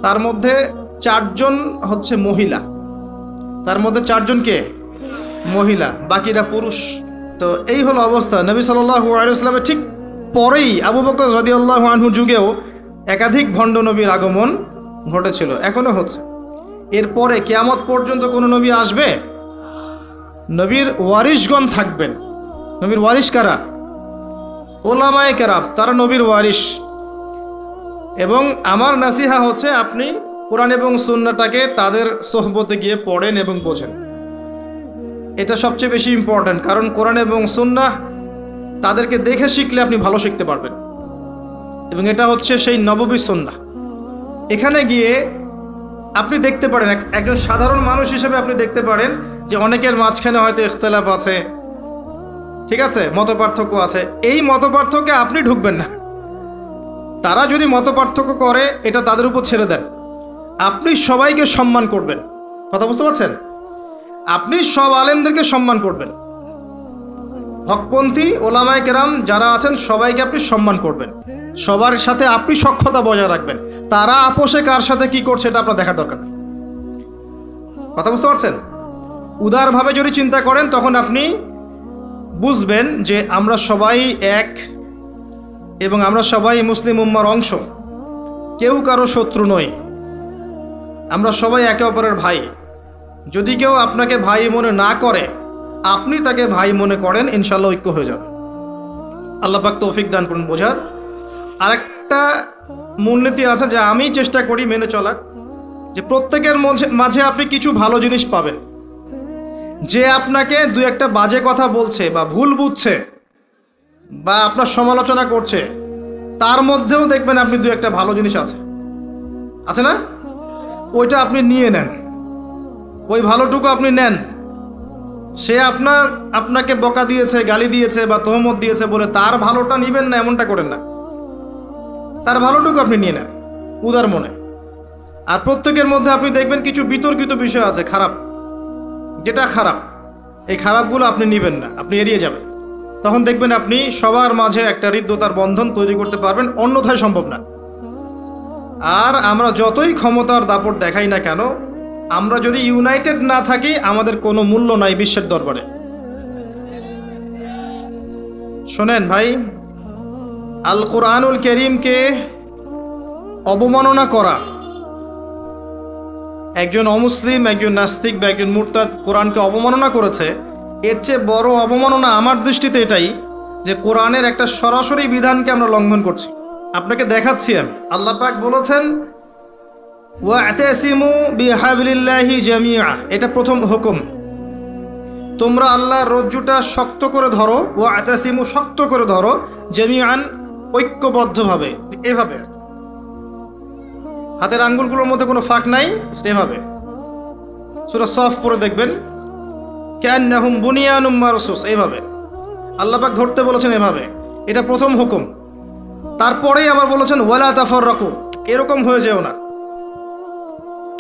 তার মধ্যে 4 জন হচ্ছে মহিলা, তার মধ্যে 4 জন কে? মহিলা, বাকিরা পুরুষ। তো এই হলো অবস্থা। নবী সাল্লাল্লাহু আলাইহি ওয়াসাল্লামের ঠিক পরেই আবু বকর রাদিয়াল্লাহু আনহু যুগেও একাধিক ভণ্ড নবীর আগমন ঘটেছিল, এখনো হচ্ছে। এরপরে কিয়ামত পর্যন্ত কোনো নবী আসবে? নবীর ওয়ারিশগণ থাকবেন। নবীর ওয়ারিশ কারা? ওলামায়ে কেরাম, তারা নবীর ওয়ারিশ। এবং আমার নাসিহা হচ্ছে আপনি কোরআন এবং সুন্নাহটাকে তাদের সোহবতে গিয়ে পড়েন এবং বোঝেন। এটা সবচেয়ে বেশি ইম্পর্ট্যান্ট, কারণ কোরআন এবং সুন্নাহ তাদেরকে দেখে শিখলে আপনি ভালো শিখতে পারবেন। এবং এটা হচ্ছে সেই নববী সুন্নাহ। এখানে গিয়ে আপনি দেখতে পারেন, একজন সাধারণ মানুষ হিসেবে আপনি দেখতে পারেন যে অনেকের মাঝখানে হয়তো ইখতিলাফ আছে, ঠিক আছে, মতপার্থক্য আছে। এই মতপার্থক্যে আপনি ঢুকবেন না। তারা যদি মতপার্থক্য করে এটা তাদের উপর ছেড়ে দেন। আপনি সবাইকে সম্মান করবেন। কথা বুঝতে পারছেন? আপনি সব আলেমদেরকে সম্মান করবেন। হকপন্থী ওলামায়ে কেরাম যারা আছেন সবাইকে আপনি সম্মান করবেন। সবার সাথে আপনি সখ্যতা বজায় রাখবেন। তারা আপোষে কার সাথে কি করছে এটা আপনার দেখার দরকার নেই। কথা বুঝতে পারছেন? উদারভাবে যদি চিন্তা করেন তখন আপনি বুঝবেন যে আমরা সবাই এক এবং আমরা সবাই মুসলিম উম্মার অংশ। কেউ কারো শত্রু নই, আমরা সবাই একে অপরের ভাই। যদি কেউ আপনাকে ভাই মনে না করে, আপনি তাকে ভাই মনে করেন, ইনশাআল্লাহ ঐক্য হয়ে যাবে। আল্লাহ পাক তৌফিক দান করুন বোঝার। আরেকটা মূলনীতি আছে যা আমি চেষ্টা করি মেনে চলার, যে প্রত্যেকের মাঝে আপনি কিছু ভালো জিনিস পাবেন। যে আপনাকে দু একটা বাজে কথা বলছে বা ভুল বুঝছে বা আপনার সমালোচনা করছে, তার মধ্যেও দেখবেন আপনি দু একটা ভালো জিনিস আছে না? ওইটা আপনি নিয়ে নেন, ওই ভালোটুকু আপনি নেন। সে আপনাকে বকা দিয়েছে, গালি দিয়েছে বা তহমত দিয়েছে বলে তার ভালোটা নিবেন না, এমনটা করেন না। তার ভালোটুকু আপনি নিয়ে নেন উদার মনে। আর প্রত্যেকের মধ্যে আপনি দেখবেন কিছু বিতর্কিত বিষয় আছে, খারাপ, যেটা খারাপ, এই খারাপগুলো আপনি নিবেন না, আপনি এড়িয়ে যাবেন। তখন দেখবেন আপনি সবার মাঝে একটা হৃদ্যতার বন্ধন তৈরি করতে পারবেন, অন্যথায় সম্ভব না। আর আমরা যতই ক্ষমতার দাপট দেখাই না কেন, আমরা যদি ইউনাইটেড না থাকি আমাদের কোনো মূল্য নাই বিশ্বের দরবারে। শোনেন ভাই, আল কোরআনুল কারীমকে অবমাননা করা, একজন অমুসলিম, একজন নাস্তিক বা একজন মুরতাদ কোরআনকে অবমাননা করেছে, এর চেয়ে বড় অবমাননা আমার দৃষ্টিতে এটাই যে কোরআনের একটা সরাসরি বিধানকে আমরা লঙ্ঘন করছি। আপনাকে দেখাচ্ছি আমি। আল্লাহ পাক বলেছেন ওয়া'তাসিমু বিহাবলিল্লাহি জামিআ, এটা প্রথম হুকুম। তোমরা আল্লাহর রজ্জুটা শক্ত করে ধরো, ওয়া'তাসিমু, শক্ত করে ধরো, জামিআন, ঐক্যবদ্ধভাবে, এভাবে হাতের আঙ্গুলগুলোর মধ্যে কোনো ফাঁক নাই, এভাবে। সূরা সফ পড়ে দেখবেন, কান্নাহুম বুনিয়ানুম মারসুস, এইভাবে আল্লাহ পাক ধরতে বলেছেন, এভাবে। এটা প্রথম হুকুম। তারপরেই আবার বলেছেন ওয়ালা তাফাররাকু, এরকম হয়ে যেও না।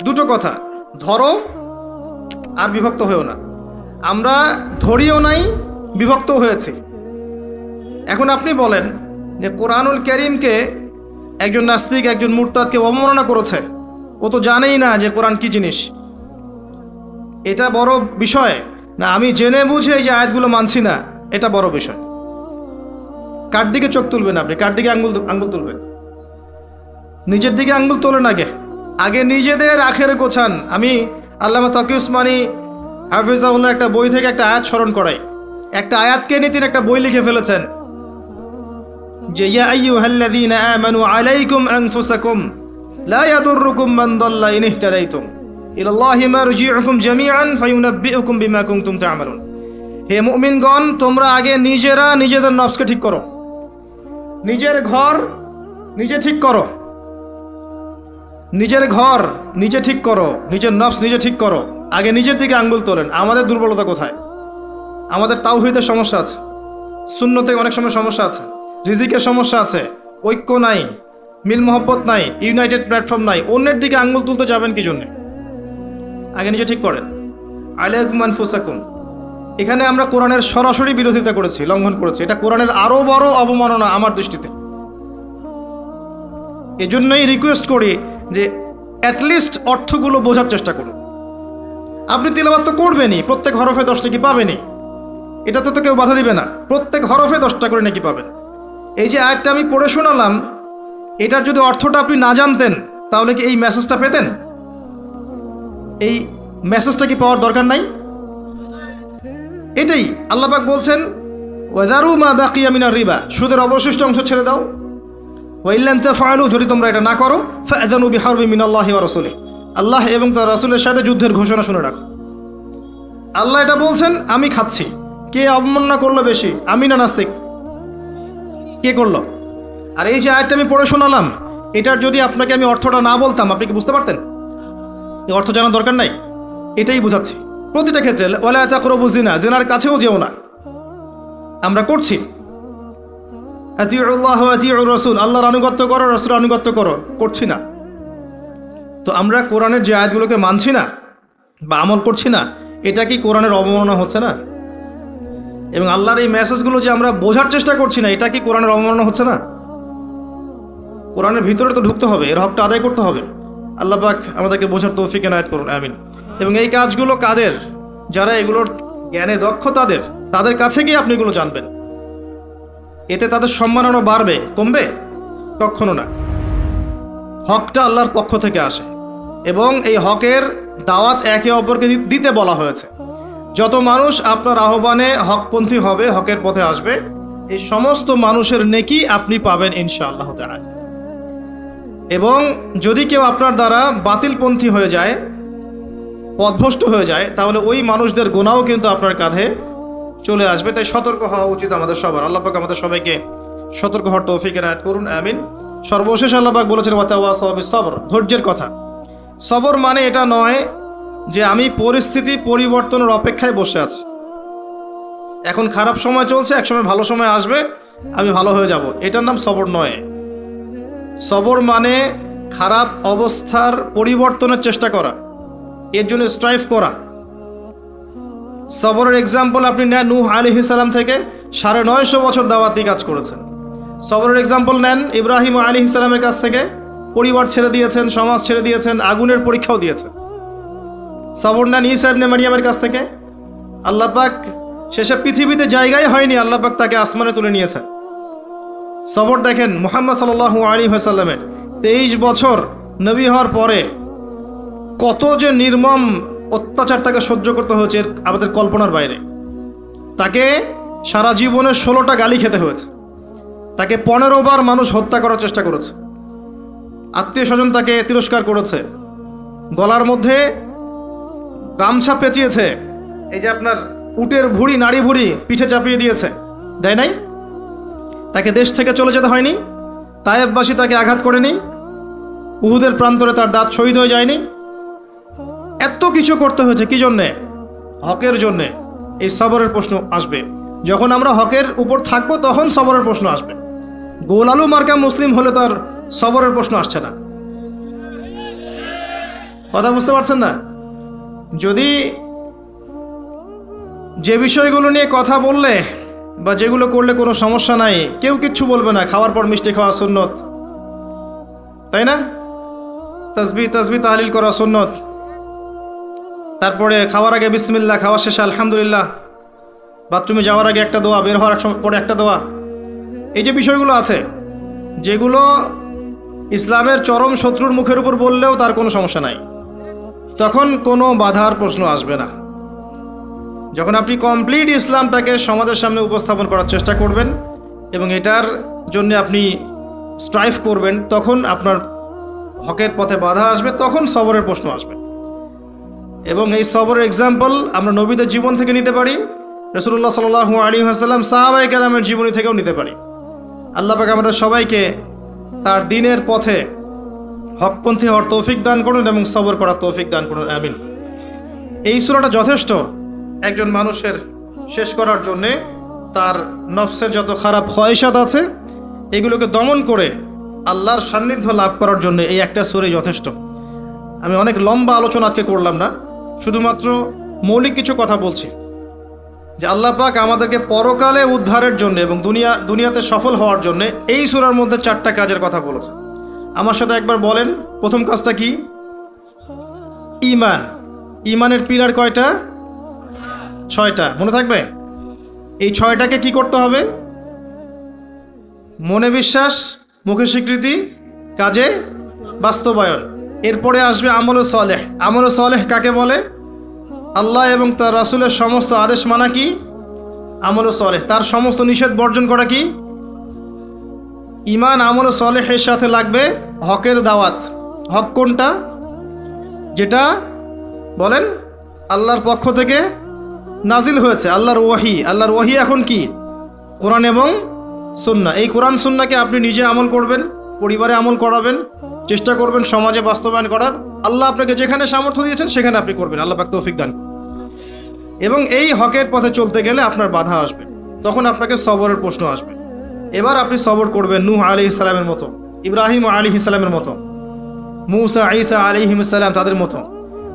দুটো কথা, ধরো আর বিভক্ত হয়েও না। আমরা ধরিও নাই, বিভক্ত হয়েছি। এখন আপনি বলেন যে কোরআনুল কারীমকে একজন নাস্তিক, একজন মুরতাদকে অবমাননা করেছে, ও তো জানেই না যে কোরআন কি জিনিস। এটা বড় বিষয় না আমি জেনে বুঝে এই যে আয়াতগুলো মানছি না, এটা বড় বিষয়? কার দিকে চোখ তুলবেন আপনি? কার দিকে আঙ্গুল তুলবেন? নিজের দিকে আঙ্গুল তোলেন আগে। আগে নিজেদের আখেরে গোছান। আমি আল্লামা তকি উসমানী হাফিজাহুল্লাহ একটা বই থেকে একটা আয়াত স্মরণ করাই। একটা আয়াতকে নিয়ে তিনি একটা বই লিখে ফেলেছেন যে ইয়া আইয়ুহাল্লাযীনা আমানু আলাইকুম আনফুসাকুম লা ইয়াদুররুকুম মান দাল্লা ইন ইহতাদাইতুম ইলাল্লাহি মারজিউকুম জামিআন ফায়ুনাব্বিউকুম বিমা কুনতুম তা'মালুন। হে মুমিনগণ, তোমরা আগে নিজেরা নিজেদের নফসকে ঠিক করো, নিজের ঘর নিজে ঠিক করো, নিজের ঘর নিজে ঠিক করো, নিজের নফস নিজে ঠিক করো। আগে নিজের দিকে আঙ্গুল তোলেন। আমাদের দুর্বলতা কোথায়? আমাদের তাওহীদের সমস্যা আছে, সুন্নতে অনেক সময় সমস্যা আছে, রিজিকের সমস্যা আছে, ঐক্য নাই, মিল মহব্বত নাই, ইউনাইটেড প্ল্যাটফর্ম নাই। অন্যের দিকে আঙ্গুল তুলতে যাবেন কি জন্যে? আগে নিজে ঠিক করেন। আলাইকুম আনফুসাকুম, এখানে আমরা কোরআনের সরাসরি বিরোধিতা করেছি, লঙ্ঘন করেছি। এটা কোরআনের আরো বড় অবমাননা আমার দৃষ্টিতে। এজন্যই রিকোয়েস্ট করি যে অ্যাটলিস্ট অর্থগুলো বোঝার চেষ্টা করুন। আপনি তিলাওয়াত তো করবেনই, প্রত্যেক হরফে 10 নাকি পাবেনই, এটাতে তো কেউ বাধা দিবে না। প্রত্যেক হরফে 10টা করে নাকি পাবেন। এই যে আয়াতটা আমি পড়ে শোনালাম, এটার যদি অর্থটা আপনি না জানতেন তাহলে কি এই মেসেজটা পেতেন? এই মেসেজটা কি পাওয়ার দরকার নাই? এটাই আল্লাহ পাক বলছেন ওয়াযারু মা বাকিয়া মিনার রিবা, সুদের অবশিষ্ট অংশ ছেড়ে দাও। ওয়া ইল্লাম তাফআলু, যদি তোমরা এটা না করো ফাআযানু বিহারবিন মিনাল্লাহি ওয়া রাসূলিহি, আল্লাহ এবং তার রাসূলের সাথে যুদ্ধের ঘোষণা শুনে রাখো। আল্লাহ এটা বলছেন, আমি খাচ্ছি। কে অবমাননা করলো বেশি, আমি না নাস্তিক? কে করলো? আর এই যে আয়াতটা আমি পড়ে শোনালাম, এটার যদি আপনাকে আমি অর্থটা না বলতাম, আপনি কি বুঝতে পারতেন? এই অর্থ জানার দরকার নাই, এটাই বুঝাচ্ছি। প্রতিটা ক্ষেত্রে ওয়ালা তাকরাবু জিনা, জিনার কাছেও যেও না। আমরা করছি আতিউল্লাহ ওয়া আতিউর রাসূল, আল্লাহর আনুগত্য করো, রাসূলের আনুগত্য করো, করছি না। তো আমরা কোরআনের যে আয়াতগুলোকে মানছি না বা আমল করছি না, এটা কি কোরআনের অবমাননা হচ্ছে না? এবং আল্লাহর এই মেসেজগুলো যে আমরা বোঝার চেষ্টা করছি না, এটা কি কোরআনের অবমাননা হচ্ছে না? কোরআনের ভিতরে তো ঢুকতে হবে, এর হকটা আদায় করতে হবে। আল্লাহ পাক আমাদেরকে বোঝার তৌফিক এনায়েত করুন, আমিন। এবং এই কাজগুলো কাদের? যারা এগুলোর জ্ঞানে দক্ষ, তাদের কাছে গিয়ে আপনি এগুলো জানবেন। এতে তাদের সম্মাননা বাড়বে, কমবে? কখনো না। হকটা আল্লাহর পক্ষ থেকে আসে এবং এই হকের দাওয়াত একে অপরকে দিতে বলা হয়েছে। যত মানুষ আপনার আহ্বানে হকপন্থী হবে, হকের পথে আসবে, এই সমস্ত মানুষের নেকি আপনি পাবেন ইনশাআল্লাহ তাআলা। এবং যদি কেউ আপনার দ্বারা বাতিলপন্থী হয়ে যায়, পথভ্রষ্ট হয়ে যায়, তাহলে ওই মানুষদের গুনাহও কিন্তু আপনার কাঁধে চলে আসবে। তাই সতর্ক হওয়া উচিত আমাদের সবার। আল্লাহ পাক আমাদের সবাইকে সতর্ক হওয়ার তৌফিক এনায়েত করুন, আমিন। সর্বশেষ আল্লাহ পাক বলেছেন ওয়াতাওয়াসাউ বিস-সবর, ধৈর্যের কথা। সবর মানে এটা নয় যে আমি পরিস্থিতি পরিবর্তনের অপেক্ষায় বসে আছি, এখন খারাপ সময় চলছে, একসময় ভালো সময় আসবে, আমি ভালো হয়ে যাব, এটার নাম সবর নয়। সবর মানে খারাপ অবস্থার পরিবর্তনের চেষ্টা করা, এর জন্য স্ট্রাইভ করা। সবরের এক্সাম্পল আপনি নেন নূহ আলাইহিস সালাম থেকে 950 বছর দাওয়াতি কাজ করেছেন। সবরের এক্সাম্পল নেন ইব্রাহিম আলাইহিস সালামের কাছ থেকে, পরিবার ছেড়ে দিয়েছেন, সমাজ ছেড়ে দিয়েছেন, আগুনের পরীক্ষাও দিয়েছেন। সবর নেন ঈসা ইবনে মারইয়ামের কাছ থেকে, আল্লাহ পাক শেষে পৃথিবীতে জায়গায় হয়নি, আল্লাহ পাক তাকে আসমানে তুলে নিয়েছেন। সবর দেখেন মুহাম্মদ সাল্লাল্লাহু আলাইহি ওয়াসাল্লামের 23 বছর নবী হওয়ার পরে কত যে নির্মম অত্যাচার তাকে সহ্য করতে হয়েছে আমাদের কল্পনার বাইরে। তাকে সারা জীবনে 16টা গালি খেতে হয়েছে, তাকে 15 বার মানুষ হত্যা করার চেষ্টা করেছে, আত্মীয় স্বজন তাকে তিরস্কার করেছে, গলার মধ্যে গামছা পেঁচিয়েছে, এই যে আপনার উটের ভুঁড়ি, নাড়ি ভুঁড়ি পিঠে চাপিয়ে দিয়েছে, দেয় নাই? তাকে দেশ থেকে চলে যেতে হয়নি, তায়েববাসী তাকে আঘাত করেনি, উহুদের প্রান্তরে তার দাঁত শহীদ হয়ে যায়নি। এত কিছু করতে হয়েছে কি জন্যে? হকের জন্যে। এই সবরের প্রশ্ন আসবে যখন আমরা হকের উপর থাকবো, তখন সবরের প্রশ্ন আসবে। গোল আলু মার্কা মুসলিম হলে তার সবরের প্রশ্ন আসছে না। কথা বুঝতে পারছেন না? যদি যে বিষয়গুলো নিয়ে কথা বললে বা যেগুলো করলে কোনো সমস্যা নাই, কেউ কিচ্ছু বলবে না। খাওয়ার পর মিষ্টি খাওয়া সুন্নত, তাই না? তাসবিহ তাহলিল করা সুন্নত। তারপরে খাওয়ার আগে বিসমিল্লাহ, খাওয়ার শেষে আলহামদুলিল্লাহ, বাথরুমে যাওয়ার আগে একটা দোয়া, বের হওয়ার পরে একটা দোয়া। এই যে বিষয়গুলো আছে, যেগুলো ইসলামের চরম শত্রুর মুখের উপর বললেও তার কোনো সমস্যা নাই, তখন কোনো বাধার প্রশ্ন আসবে না। যখন আপনি কমপ্লিট ইসলামটাকে সমাজের সামনে উপস্থাপন করার চেষ্টা করবেন এবং এটার জন্য আপনি স্ট্রাইভ করবেন, তখন আপনার হকের পথে বাধা আসবে, তখন সবরের প্রশ্ন আসবে। এবং এই সবরের এক্সাম্পল আমরা নবীদের জীবন থেকে নিতে পারি, রাসূলুল্লাহ সাল্লাল্লাহু আলাইহি ওয়াসাল্লাম সাহাবায়ে কেরামের জীবনী থেকেও নিতে পারি। আল্লাহ পাক আমাদের সবাইকে তার দ্বীনের পথে হকপন্থী হওয়ার তৌফিক দান করুন এবং সবর করার তৌফিক দান করুন, আমিন। এই সূরাটা যথেষ্ট একজন মানুষের শেষ করার জন্যে, তার নফসের যত খারাপ খয়সাত আছে এগুলোকে দমন করে আল্লাহর সান্নিধ্য লাভ করার জন্য এই একটা সূরাই যথেষ্ট। আমি অনেক লম্বা আলোচনা আজকে করলাম না, শুধুমাত্র মৌলিক কিছু কথা বলছি যে আল্লাহ পাক আমাদেরকে পরকালে উদ্ধারের জন্য এবং দুনিয়াতে সফল হওয়ার জন্য এই সূরার মধ্যে 4টা কাজের কথা বলেছে। আমার সাথে একবার বলেন, প্রথম কাজটা কি? ঈমান। ঈমানের পিলার কয়টা? 6টা। মনে থাকবে? এই 6টাকে কি করতে হবে? মনে বিশ্বাস, মুখে স্বীকৃতি, কাজে বাস্তবায়ন। এরপরে আসবে আমল সালেহ। আমল সালেহ কাকে বলে? আল্লাহ এবং তার রাসূলের সমস্ত আদেশ মানা কি? আমল সালেহ। তার সমস্ত নিষেধ বর্জন করা কি? ঈমান। আমল সালেহের সাথে লাগবে হকের দাওয়াত। হক কোনটা? যেটা বলেন আল্লাহর পক্ষ থেকে নাজিল হয়েছে, আল্লাহর ওয়াহি। আল্লাহর ওয়াহি এখন কি? কোরআন এবং সুন্নাহ। এই কোরআন সুন্নাহকে আপনি নিজে আমল করবেন, পরিবারে আমল করাবেন, চেষ্টা করবেন সমাজে বাস্তবায়ন করার। আল্লাহ আপনাকে যেখানে সামর্থ্য দিয়েছেন সেখানে আপনি করবেন, আল্লাহ পাক তৌফিক দান। এবং এই হকের পথে চলতে গেলে আপনার বাধা আসবে, তখন আপনাকে সবরের প্রশ্ন আসবে। এবার আপনি সবর করবেন নূহ আলাইহিস সালামের মতো, ইব্রাহিম আলাইহিস সালামের মতো, মূসা ঈসা আলাইহিস সালাম তাদের মতো,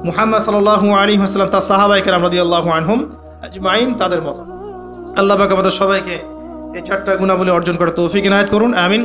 মুহাম্মদ সাল্লাল্লাহু আলাইহি ওয়াসাল্লাম তার সাহাবায়ে কেরাম রাদিয়াল্লাহু আনহুম আজমাইন তাদের মতো। আল্লাহ পাক আমাদের সবাইকে এই 4টা গুণাবলী অর্জন করে তৌফিক ইনায়াত করুন, আমিন।